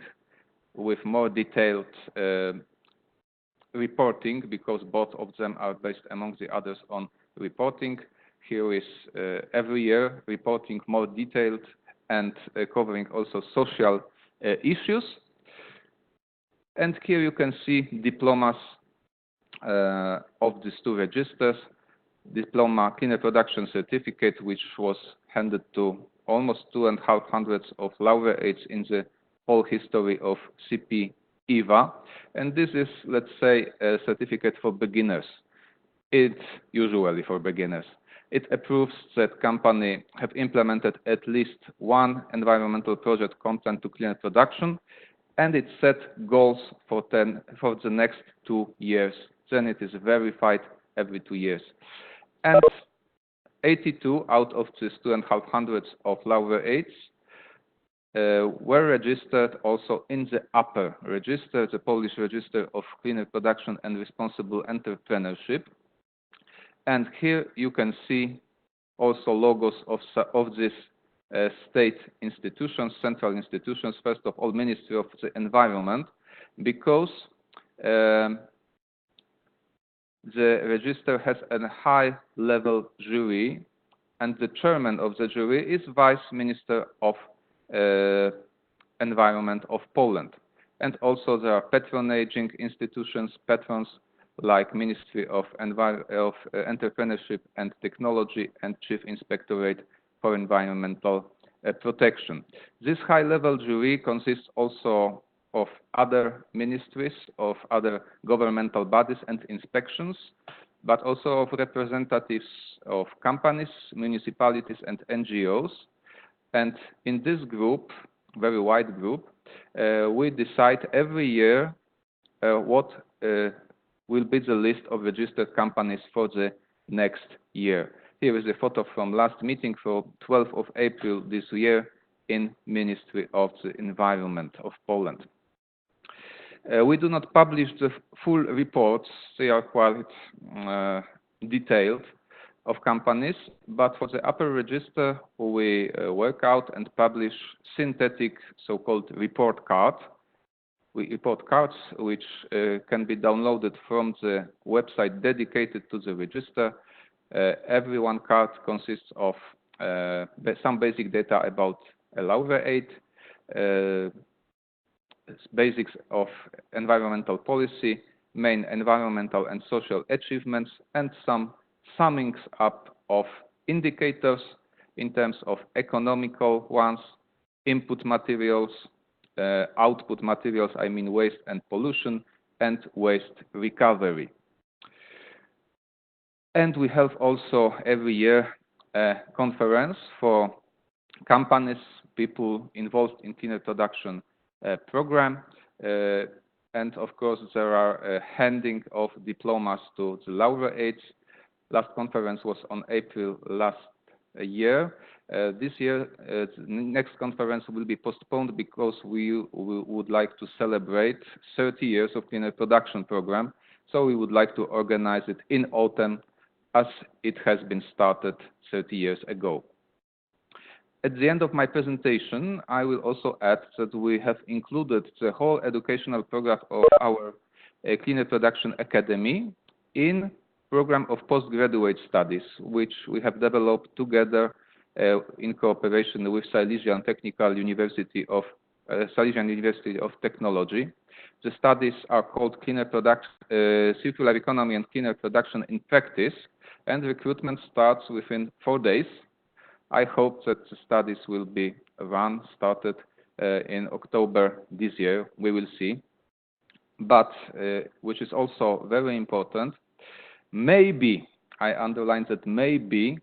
Speaker 6: with more detailed reporting, because both of them are based among the others on reporting. Here is every year reporting more detailed and covering also social issues. And here you can see diplomas of these two registers. Diploma Cleaner Production Certificate, which was handed to almost 250 of laureates in the whole history of CP EVA. And this is, let's say, a certificate for beginners. It's usually for beginners. It approves that company have implemented at least one environmental project compliant to cleaner production, and it set goals for the next 2 years. Then it is verified every 2 years. And 82 out of these 250 of laureates were registered also in the upper register, the Polish Register of Cleaner Production and Responsible Entrepreneurship. And here you can see also logos of these state institutions, central institutions, first of all, Ministry of the Environment, because the register has a high-level jury, and the chairman of the jury is Vice Minister of Environment of Poland. And also there are patronaging institutions, patrons like Ministry of Entrepreneurship and Technology and Chief Inspectorate for Environmental Protection. This high-level jury consists also of other ministries, of other governmental bodies and inspections, but also of representatives of companies, municipalities, and NGOs. And in this group, very wide group, we decide every year what will be the list of registered companies for the next year. Here is a photo from last meeting for 12th of April this year in Ministry of the Environment of Poland. We do not publish the full reports, they are quite detailed, of companies, but for the upper register we work out and publish synthetic so-called report cards which can be downloaded from the website dedicated to the register. Every one card consists of some basic data about a laureate, basics of environmental policy, main environmental and social achievements, and some summings up of indicators in terms of economical ones, input materials, output materials, I mean waste and pollution, and waste recovery. And we have also every year a conference for companies, people involved in cleaner production program, and of course there are handing of diplomas to the laureates. Last conference was on April last year. This year, the next conference will be postponed because we would like to celebrate 30 years of cleaner production program. So we would like to organize it in autumn as it has been started 30 years ago. At the end of my presentation, I will also add that we have included the whole educational program of our Cleaner Production Academy in program of postgraduate studies, which we have developed together in cooperation with Silesian University of Technology. The studies are called Circular Economy and Cleaner Production in Practice, and recruitment starts within 4 days. I hope that the studies will be started in October this year. We will see. But, which is also very important, maybe, I underline that maybe,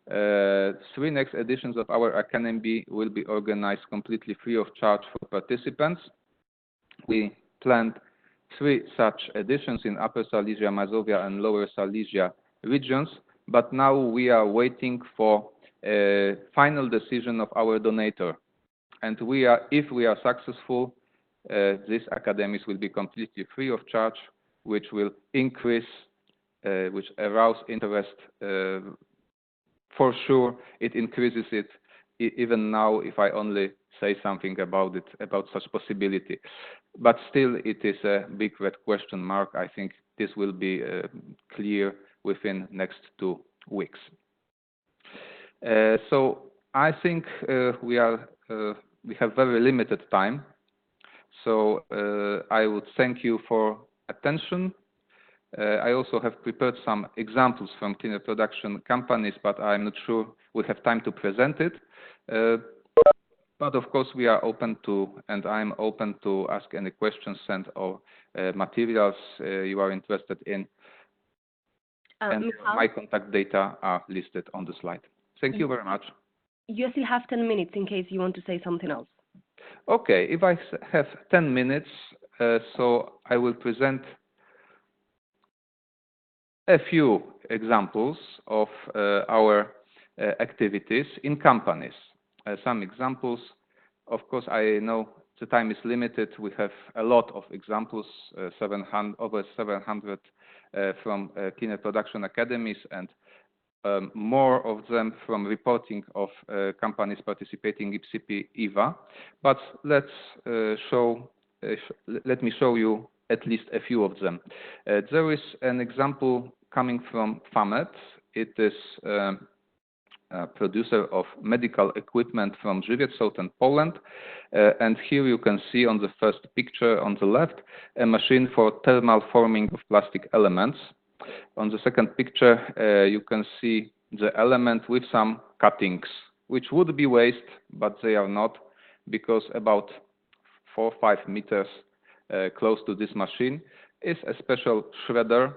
Speaker 6: 3 next editions of our Academy will be organized completely free of charge for participants. We planned 3 such editions in Upper Silesia, Mazovia, and Lower Silesia regions, but now we are waiting for a final decision of our donator. And if we are successful, these academies will be completely free of charge, which will increase, which arouse interest. For sure, it increases it even now if I only say something about it, about such possibility. But still, it is a big red question mark. I think this will be clear within next 2 weeks. So I think we have very limited time. So I would thank you for attention. I also have prepared some examples from cleaner production companies, but I'm not sure we have time to present it. But of course, we are open to, and I'm open to ask any questions, send or materials you are interested in. And my contact data are listed on the slide. Thank you very much.
Speaker 4: You still have 10 minutes in case you want to say something else.
Speaker 6: Okay, if I have 10 minutes, so I will present a few examples of our activities in companies. Some examples, of course, I know the time is limited. We have a lot of examples, over 700 from cleaner production academies, and more of them from reporting of companies participating in IPCP EVA. But let me show you at least a few of them. There is an example coming from FAMET. It is producer of medical equipment from Żywiec, southern Poland. And here you can see on the first picture on the left, a machine for thermal forming of plastic elements. On the second picture, you can see the element with some cuttings, which would be waste, but they are not, because about 4 or 5 meters close to this machine is a special shredder,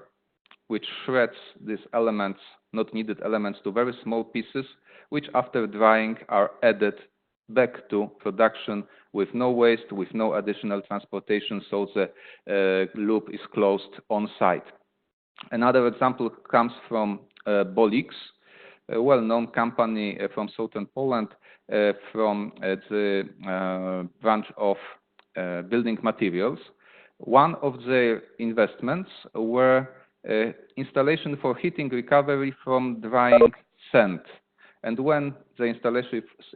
Speaker 6: which shreds these elements, not needed elements, to very small pieces, which after drying are added back to production with no waste, with no additional transportation, so the loop is closed on site. Another example comes from Bolix, a well-known company from southern Poland, from the branch of building materials. One of their investments were installation for heating recovery from drying sand. And when the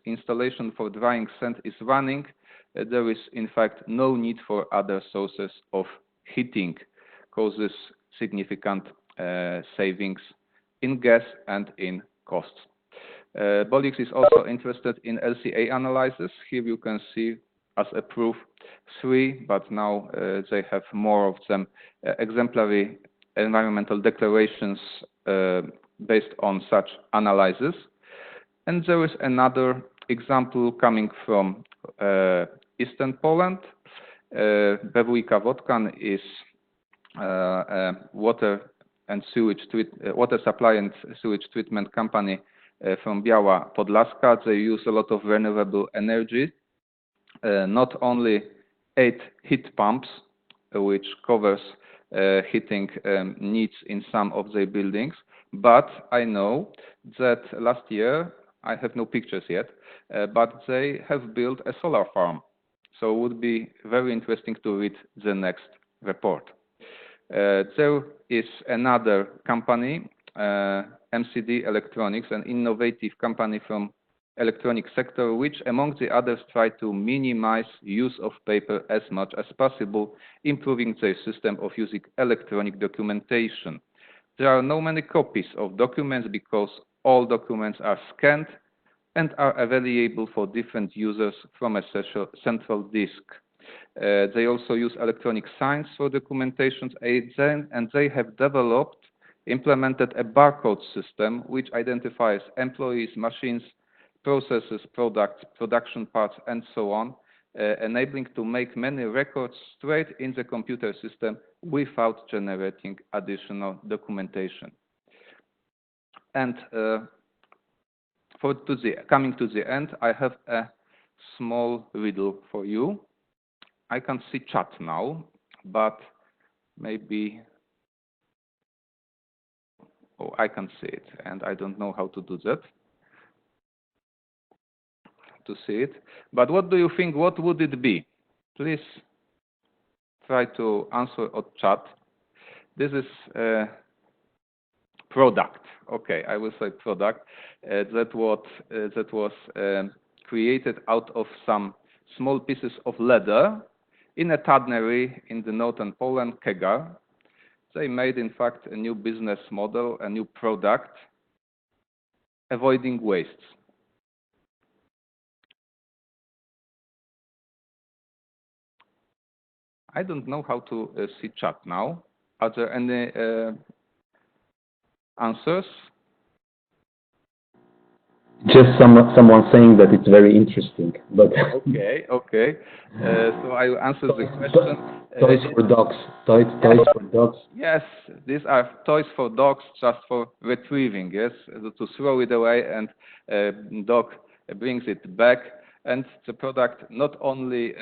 Speaker 6: installation for drying sand is running, there is in fact no need for other sources of heating, causes significant savings in gas and in costs. Bolix is also interested in LCA analysis. Here you can see as a proof 3, but now they have more of them, exemplary environmental declarations based on such analysis. And there is another example coming from Eastern Poland. Bewójka Wodkan is water supply and sewage treatment company from Biała Podlaska. They use a lot of renewable energy, not only 8 heat pumps, which covers heating needs in some of their buildings, but I know that last year, I have no pictures yet, but they have built a solar farm. So it would be very interesting to read the next report. There is another company, MCD Electronics, an innovative company from electronic sector, which among the others try to minimize use of paper as much as possible, improving their system of using electronic documentation. There are no many copies of documents because all documents are scanned and are available for different users from a central disk. They also use electronic signs for documentation, and they have implemented a barcode system which identifies employees, machines, processes, products, production parts, and so on, enabling to make many records straight in the computer system without generating additional documentation. And coming to the end, I have a small riddle for you. I can see chat now, but maybe I can see it, and I don't know how to do that. To see it, but what do you think? What would it be? Please try to answer on chat. This is product. Okay, I will say product. That was created out of some small pieces of leather in a tannery in the northern Poland, Kegar. They made, in fact, a new business model, a new product, avoiding wastes. I don't know how to see chat now. Are there any answers?
Speaker 1: Just someone saying that it's very interesting, but
Speaker 6: okay. So I will answer the question.
Speaker 1: Toys for dogs. Toys for dogs.
Speaker 6: Yes, these are toys for dogs, just for retrieving. Yes, to throw it away, and dog brings it back. And the product not only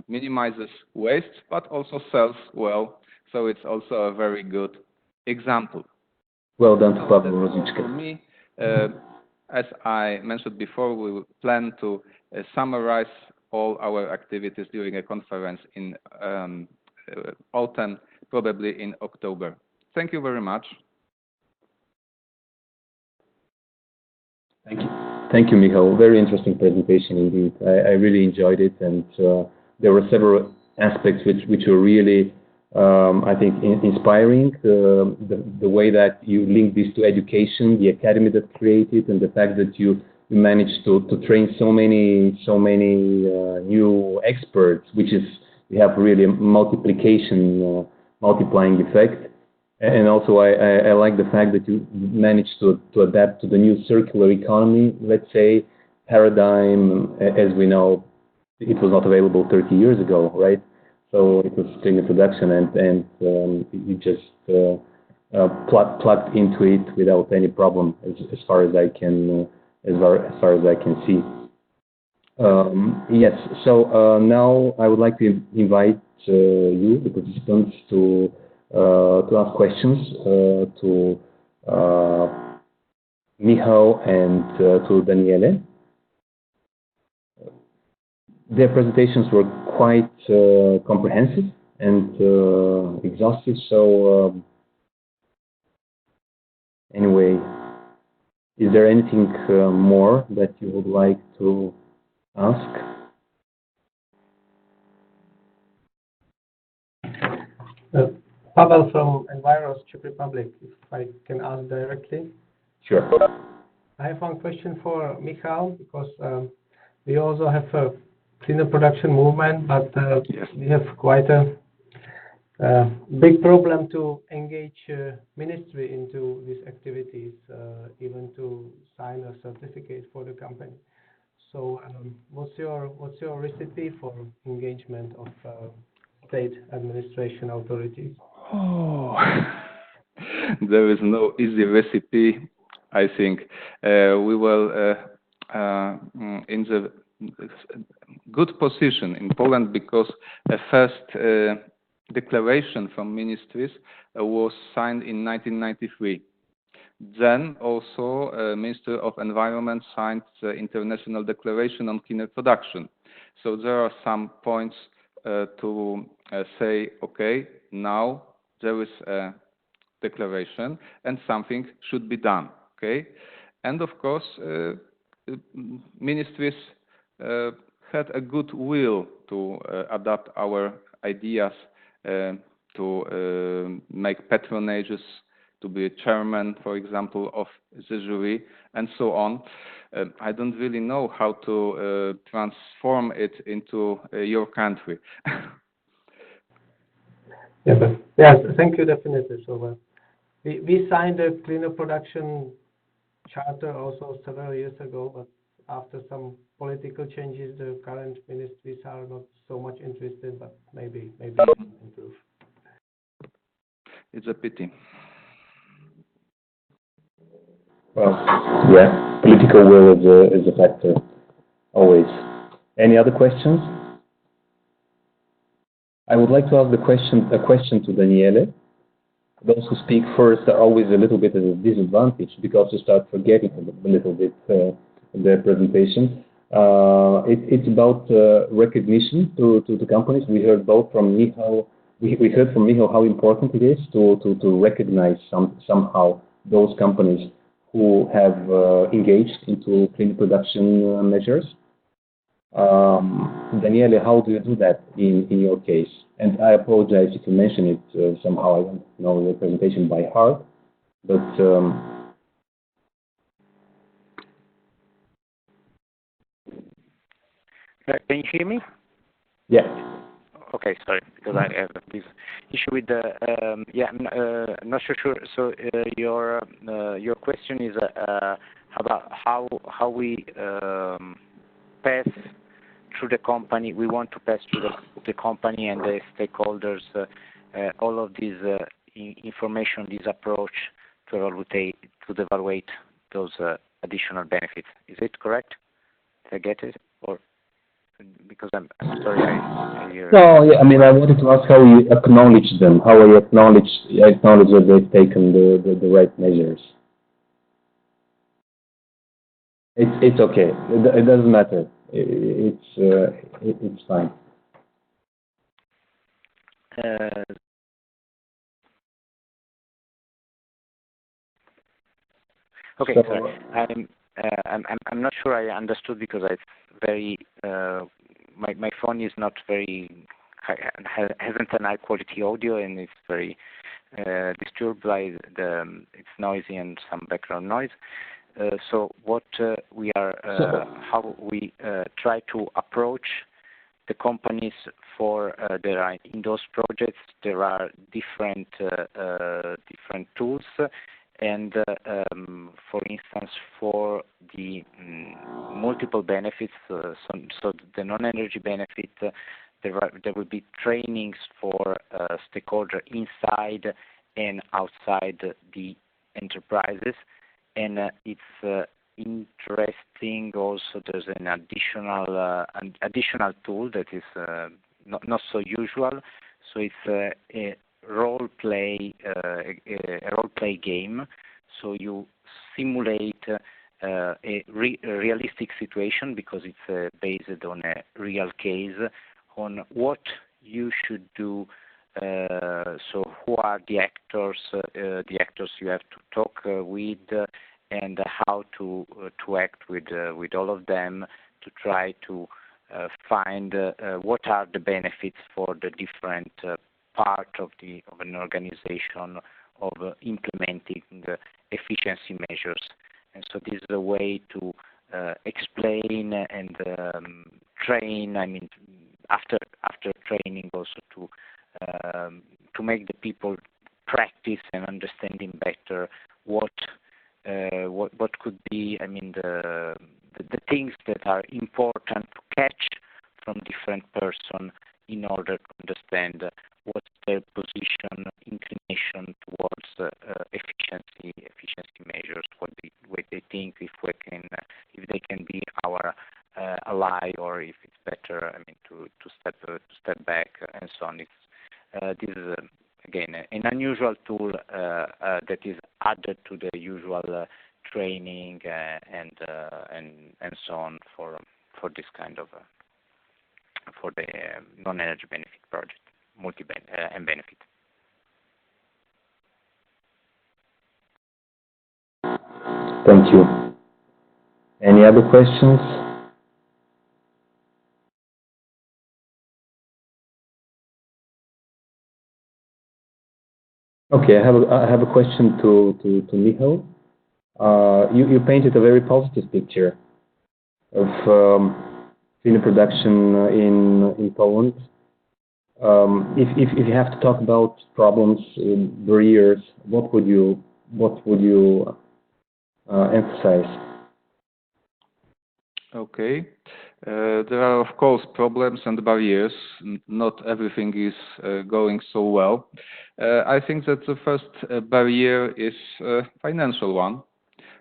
Speaker 6: minimizes waste, but also sells well. So it's also a very good example.
Speaker 1: Well done to Paweł Roziczka.
Speaker 6: For me, as I mentioned before, we will plan to summarize all our activities during a conference in autumn, probably in October. Thank you very much.
Speaker 1: Thank you. Thank you, Michał. Very interesting presentation indeed. I really enjoyed it, and there were several aspects which were really I think inspiring the way that you link this to education, the academy that created, and the fact that you managed to train so many new experts, which is we have really a multiplying effect. And also I like the fact that you managed to adapt to the new circular economy, let's say, paradigm. As we know, it was not available 30 years ago, right? So it was still in production, and you just plugged into it without any problem, as far as I can see. Yes. So now I would like to invite you, the participants, to ask questions to Michał and to Daniele. Their presentations were quite comprehensive and exhaustive. So anyway, is there anything more that you would like to ask?
Speaker 7: Pavel from Enviros, Czech Republic, if I can ask directly.
Speaker 1: Sure.
Speaker 7: I have one question for Michał, because we also have a cleaner production movement, but
Speaker 6: Yes.
Speaker 7: we have quite a big problem to engage ministry into these activities, even to sign a certificate for the company. So what's your recipe for engagement of state administration authorities?
Speaker 6: Oh, there is no easy recipe. I think we will in the good position in Poland, because a first declaration from ministries was signed in 1993. Then also Minister of Environment signed the International Declaration on Cleaner Production. So there are some points to say, okay, now there is a declaration and something should be done. Okay, and of course ministries had a good will to adapt our ideas, to make patronages, to be a chairman, for example, of the jury, and so on. I don't really know how to transform it into your country.
Speaker 7: Yeah, but yes, thank you, definitely. So we signed a cleaner production charter also several years ago, but after some political changes, the current ministries are not so much interested, but maybe improve.
Speaker 6: It's a pity.
Speaker 1: Well, yeah, political will is a factor, always. Any other questions? I would like to ask a question to Daniele. Those who speak first are always a little bit at a disadvantage because you start forgetting a little bit their presentation. It's about recognition to companies. We heard both from Michał. We heard from Michał how important it is to recognize somehow those companies who have engaged into clean production measures. Daniele, how do you do that in your case? And I apologize if you mention it somehow. I don't know your presentation by heart, but
Speaker 5: can you hear me?
Speaker 1: yeah.
Speaker 5: Okay, sorry, because I have this issue with the I'm not so sure. So your question is about how we pass through the company. We want to pass through the company and the stakeholders all of this information, this approach to evaluate those additional benefits. Is it correct? Did I get it? Or because I'm sorry, I hear.
Speaker 1: No, yeah, I mean, I wanted to ask how you acknowledge them, how you acknowledge that they've taken the right measures. It's okay. It doesn't matter. It's fine.
Speaker 5: Okay,
Speaker 1: So,
Speaker 5: sorry. I'm not sure I understood because it's very my phone is not very hasn't an high quality audio, and it's very disturbed by it's noisy and some background noise. So what we are, how we try to approach the companies for there are in those projects there are different tools, and for instance for the multiple benefits, so the non-energy benefit, there will be trainings for stakeholder inside and outside the enterprises, and it's interesting also. There's an additional tool that is not so usual. So it's a role play game. So you simulate a realistic situation, because it's based on a real case, on what you should do. So who are the actors you have to talk with, and how to act with all of them to try to find what are the benefits for the different part of an organization of implementing efficiency measures. And so this is a way to explain and train. I mean, after training, also to make the people practice and understanding better what could be, I mean, the things that are important to catch from different person in order to understand what's their position, inclination towards efficiency measures, what they think, if they can be our ally, or if it's better, I mean, to step back and so on. This is again an unusual tool that is added to the usual training and so on for this kind of for the non-energy benefit project, and benefit.
Speaker 1: Thank you. Any other questions? Okay, I have a question to Michał. You painted a very positive picture of cleaner production in Poland. If you have to talk about problems, barriers, what would you emphasize?
Speaker 6: Okay. There are, of course, problems and barriers. Not everything is going so well. I think that the first barrier is a financial one.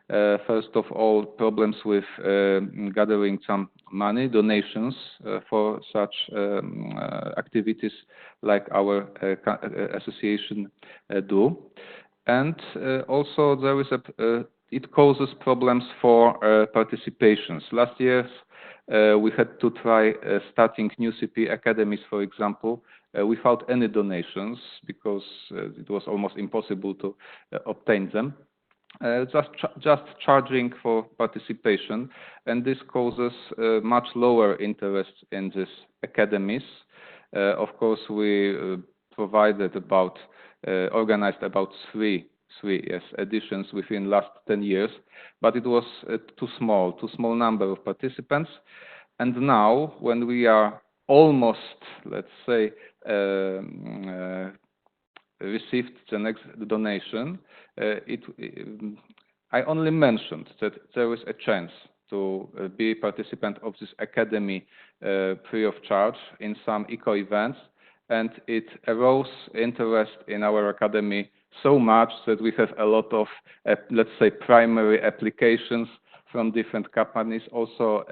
Speaker 6: First of all, problems with gathering some money, donations for such activities like our association do. And also there is it causes problems for participations. Last year, we had to try starting new CP academies, for example, without any donations, because it was almost impossible to obtain them. Just charging for participation, and this causes much lower interest in these academies. Of course, we provided organized about three editions within last 10 years, but it was too small number of participants. And now, when we are almost, let's say, received the next donation, I only mentioned that there is a chance to be a participant of this academy free of charge in some eco events, and it arose interest in our academy so much that we have a lot of, let's say, primary applications from different companies, also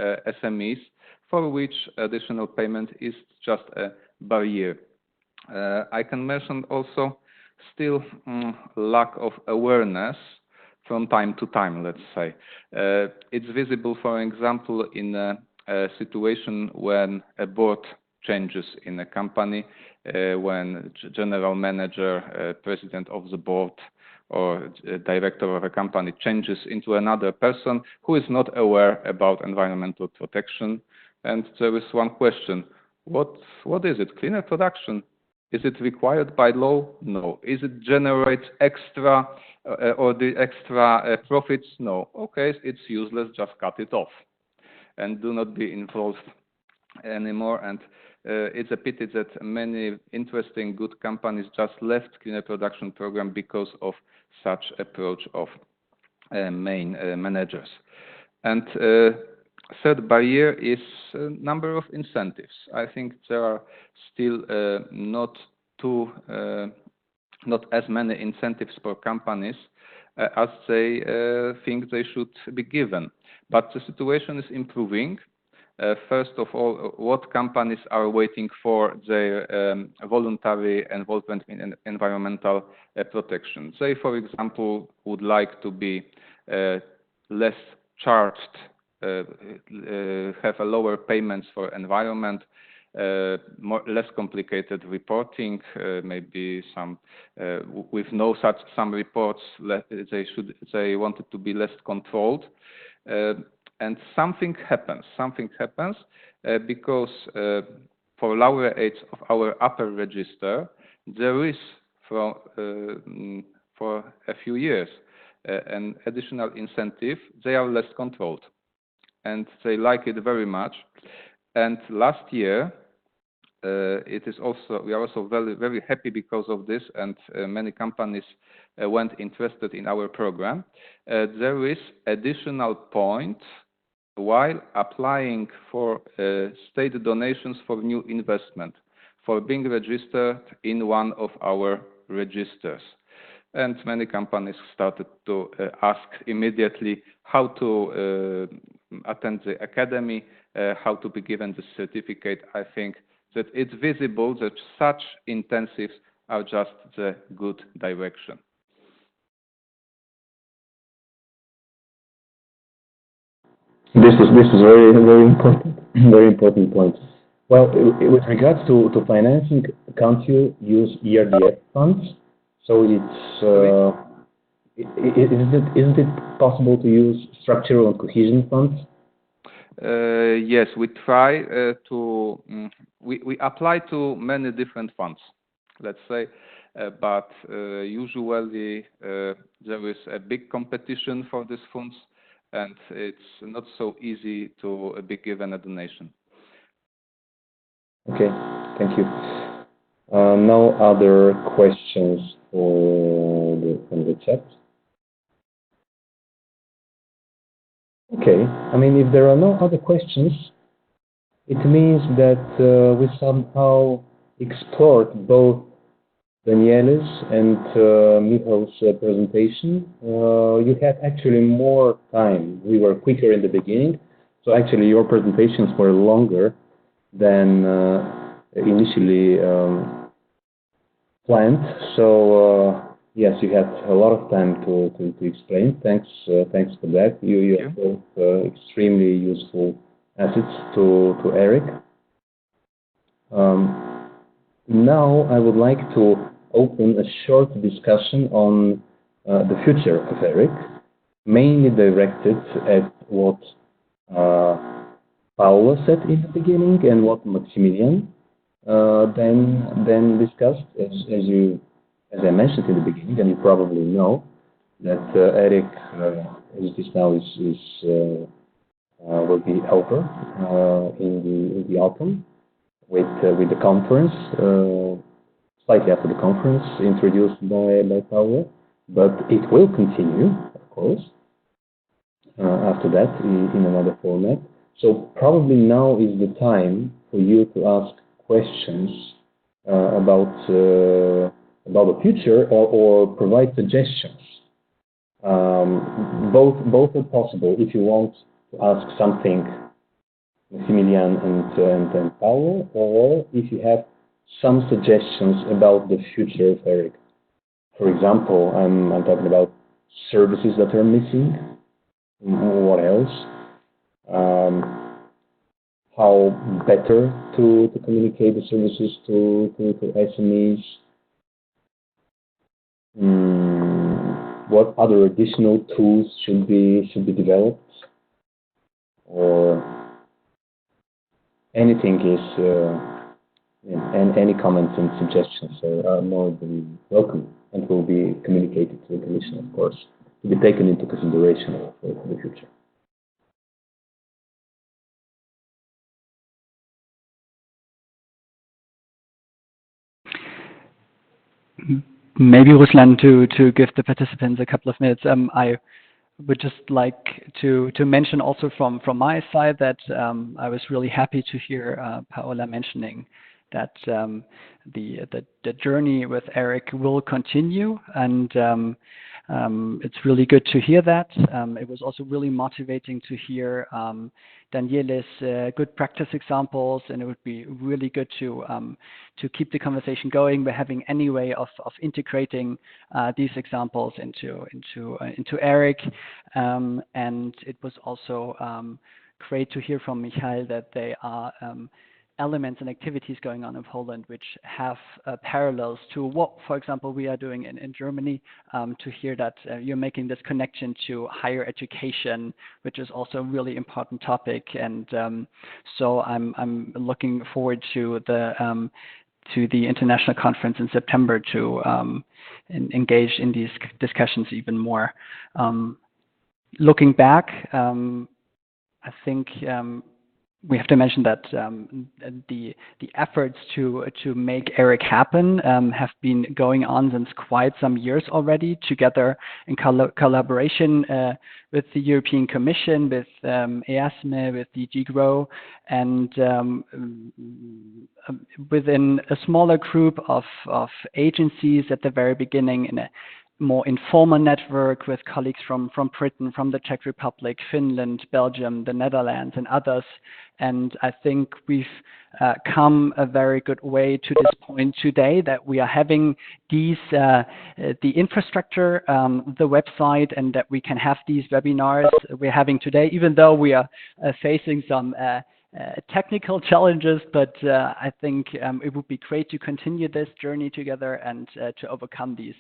Speaker 6: SMEs, for which additional payment is just a barrier. I can mention also still lack of awareness from time to time, let's say. It's visible, for example, in a situation when a board changes in a company, when general manager, president of the board, or director of a company changes into another person who is not aware about environmental protection. And there is one question: What is it? Cleaner production. Is it required by law? No. Is it generate extra or the extra profits? No. Okay, it's useless. Just cut it off, and do not be involved anymore. And it's a pity that many interesting, good companies just left cleaner production program because of such approach of main managers. And third barrier is number of incentives. I think there are still not as many incentives for companies as they think they should be given. But the situation is improving. First of all, what companies are waiting for their voluntary involvement in environmental protection. They, for example, would like to be less charged, have a lower payments for environment, less complicated reporting, maybe some with no such some reports. They wanted to be less controlled. And something happens because for laureates of our upper register, there is for a few years an additional incentive. They are less controlled, and they like it very much. And last year, it is also we are also very happy because of this, and many companies went interested in our program. There is additional point while applying for state donations for new investment, for being registered in one of our registers. And many companies started to ask immediately how to attend the academy, how to be given the certificate. I think that it's visible that such intensives are just the good direction.
Speaker 1: This is very important, very important point. Well, with regards to financing, can't you use ERDF funds? So isn't it possible to use structural and cohesion funds?
Speaker 6: Yes, we try we apply to many different funds, let's say, but usually there is a big competition for these funds, and it's not so easy to be given a donation.
Speaker 1: Okay, thank you. No other questions from the chat? Okay, I mean, if there are no other questions, it means that we somehow explored both Daniela's and Michal's presentation. You had actually more time. We were quicker in the beginning, so actually your presentations were longer than initially planned. So yes, you had a lot of time to explain. Thanks for that. You have both extremely useful assets to EREK. Now I would like to open a short discussion on the future of EREK, mainly directed at what Paolo said in the beginning and what Maximilian then discussed. As I mentioned in the beginning, and you probably know that EREK, as it is now, will be over in the autumn with the conference, slightly after the conference introduced by Paolo, but it will continue, of course, after that in another format. So probably now is the time for you to ask questions about the future or provide suggestions. Both are possible if you want to ask something, Maximilian and Paolo, or if you have some suggestions about the future of EREK. For example, I'm talking about services that are missing. What else? How better to communicate the services to SMEs. What other additional tools should be developed, or anything and any comments and suggestions are more than welcome and will be communicated to the Commission, of course, to be taken into consideration for the future.
Speaker 3: Maybe, Ruslan, to give the participants a couple of minutes, I would just like to mention also from my side that I was really happy to hear Paola mentioning that the journey with EREK will continue, and it's really good to hear that. It was also really motivating to hear Daniele's good practice examples, and it would be really good to keep the conversation going. We're having any way of integrating these examples into EREK, and it was also great to hear from Michael that they are elements and activities going on in Poland which have parallels to what, for example, we are doing in Germany, to hear that you're making this connection to higher education, which is also a really important topic. And so I'm looking forward to the international conference in September to engage in these discussions even more. Looking back, I think we have to mention that the efforts to make EREK happen have been going on since quite some years already, together in collaboration with the European Commission, with EASME, with DG GROW, and within a smaller group of agencies at the very beginning, in a more informal network with colleagues from Britain, from the Czech Republic, Finland, Belgium, the Netherlands, and others. And I think we've come a very good way to this point today, that we are having these, the infrastructure, the website, and that we can have these webinars we're having today, even though we are facing some technical challenges, but I think it would be great to continue this journey together and to overcome these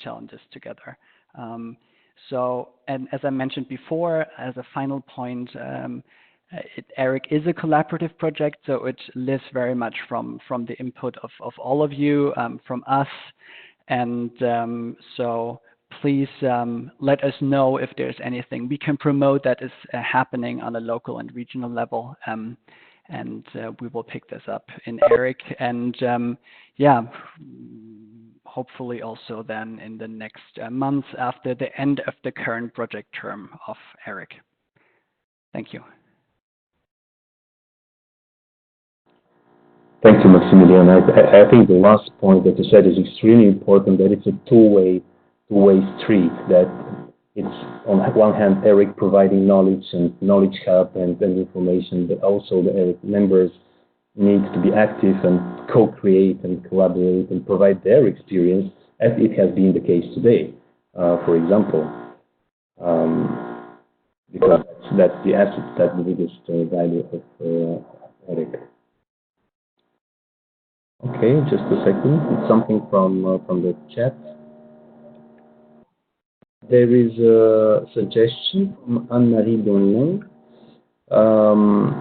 Speaker 3: challenges together. And as I mentioned before, as a final point, EREK is a collaborative project, so it lives very much from the input of all of you, from us, and so please let us know if there's anything we can promote that is happening on a local and regional level, and we will pick this up in EREK, and yeah, hopefully also then in the next months after the end of the current project term of EREK. Thank you.
Speaker 1: Thank you, Maximilian. I think the last point that you said is extremely important, that it's a two-way street, that it's on one hand EREK providing knowledge and knowledge hub and information, but also the EREK members need to be active and co-create and collaborate and provide their experience, as it has been the case today, for example, because that's the asset, that's the biggest value of EREK. Okay, just a second. It's something from the chat. There is a suggestion from Anne-Marie Donlon.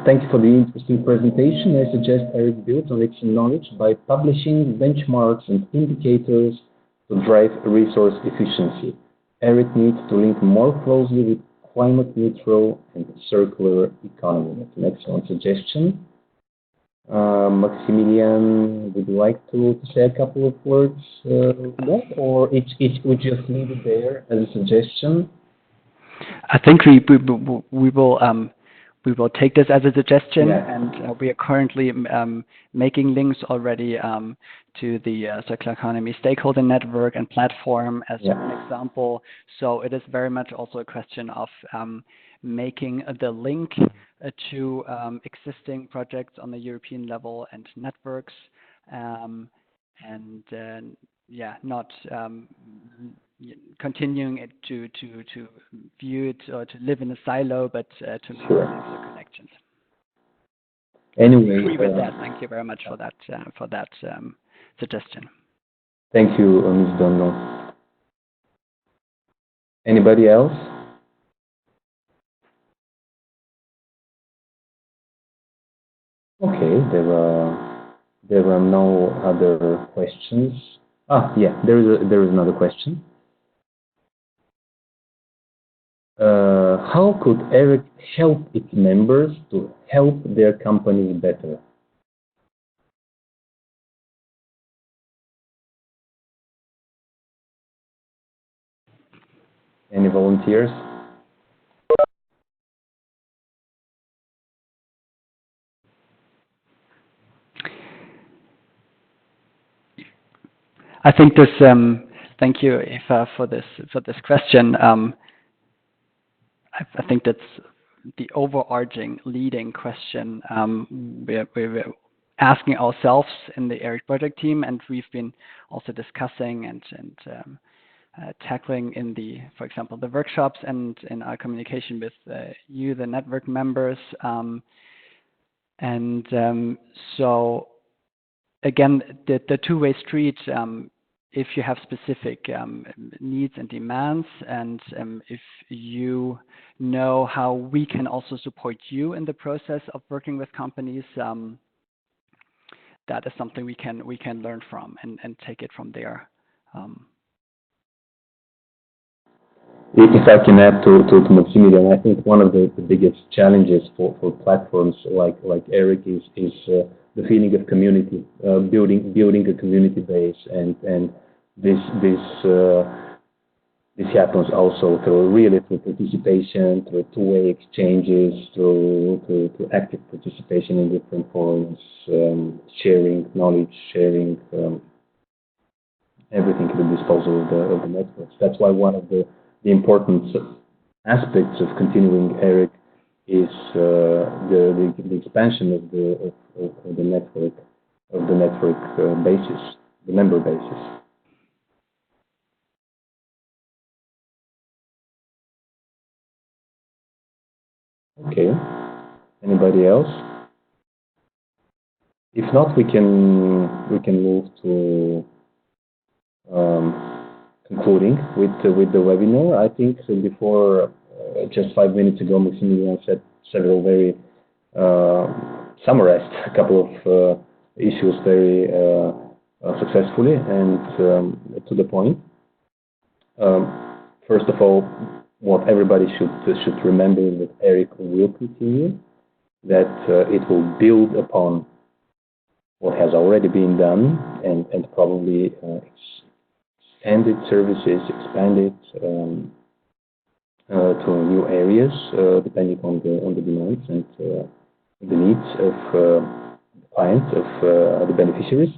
Speaker 1: Thank you for the interesting presentation. I suggest EREK builds on its knowledge by publishing benchmarks and indicators to drive resource efficiency. EREK needs to link more closely with climate neutral and circular economy. That's an excellent suggestion. Maximilian, would you like to say a couple of words on that, or would just leave it there as a suggestion?
Speaker 3: I think we will take this as a suggestion, yeah. And we are currently making links already to the Circular Economy Stakeholder Network and platform as an example. So it is very much also a question of making the link to existing projects on the European level and networks, not continuing it to view it or to live in a silo, but to make the connections.
Speaker 1: Anyway,
Speaker 3: I agree with that. Thank you very much for that suggestion.
Speaker 1: Thank you, Ms. Donlon. Anybody else? Okay, there are no other questions. Yeah, there is another question. How could EREK help its members to help their companies better? Any volunteers?
Speaker 3: I think this. Thank you, Eva, for this question. I think that's the overarching leading question we're asking ourselves in the EREK project team, and we've been also discussing and tackling in the, for example, the workshops and in our communication with you, the network members. So again, the two-way street. If you have specific needs and demands, and if you know how we can also support you in the process of working with companies, that is something we can learn from and take it from there.
Speaker 1: If I can add to Maximilian, I think one of the biggest challenges for platforms like EREK is the feeling of community, building a community base, and this happens also through participation, through two-way exchanges, through active participation in different forums, sharing knowledge, sharing everything at the disposal of the networks. That's why one of the important aspects of continuing EREK is the expansion of the network basis, the member basis. Okay. Anybody else? If not, we can move to concluding with the webinar. I think before just 5 minutes ago, Maximilian said several very summarized a couple of issues very successfully and to the point. First of all, what everybody should remember is that EREK will continue, that it will build upon what has already been done and probably extend its services, expand it to new areas depending on the demands and the needs of the clients, of the beneficiaries.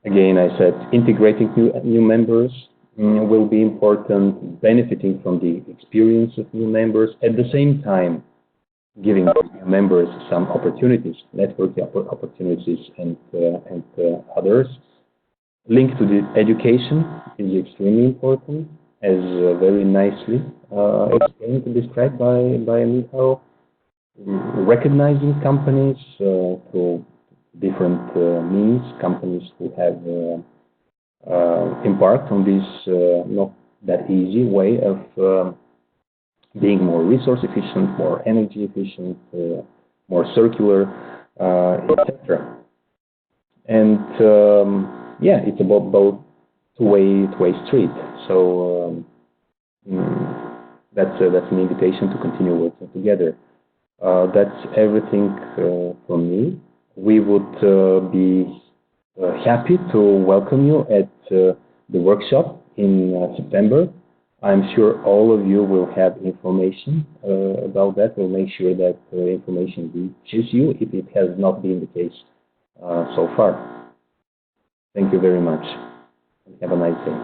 Speaker 1: Again, I said integrating new members will be important, benefiting from the experience of new members, at the same time giving members some opportunities, networking opportunities and others. Linked to the education is extremely important, as very nicely explained and described by Michał. Recognizing companies through different means, companies who have embarked on this not that easy way of being more resource efficient, more energy efficient, more circular, etc. And yeah, it's about both two-way street. So that's an invitation to continue working together. That's everything from me. We would be happy to welcome you at the workshop in September. I'm sure all of you will have information about that. We'll make sure that information reaches you if it has not been the case so far. Thank you very much. Have a nice day.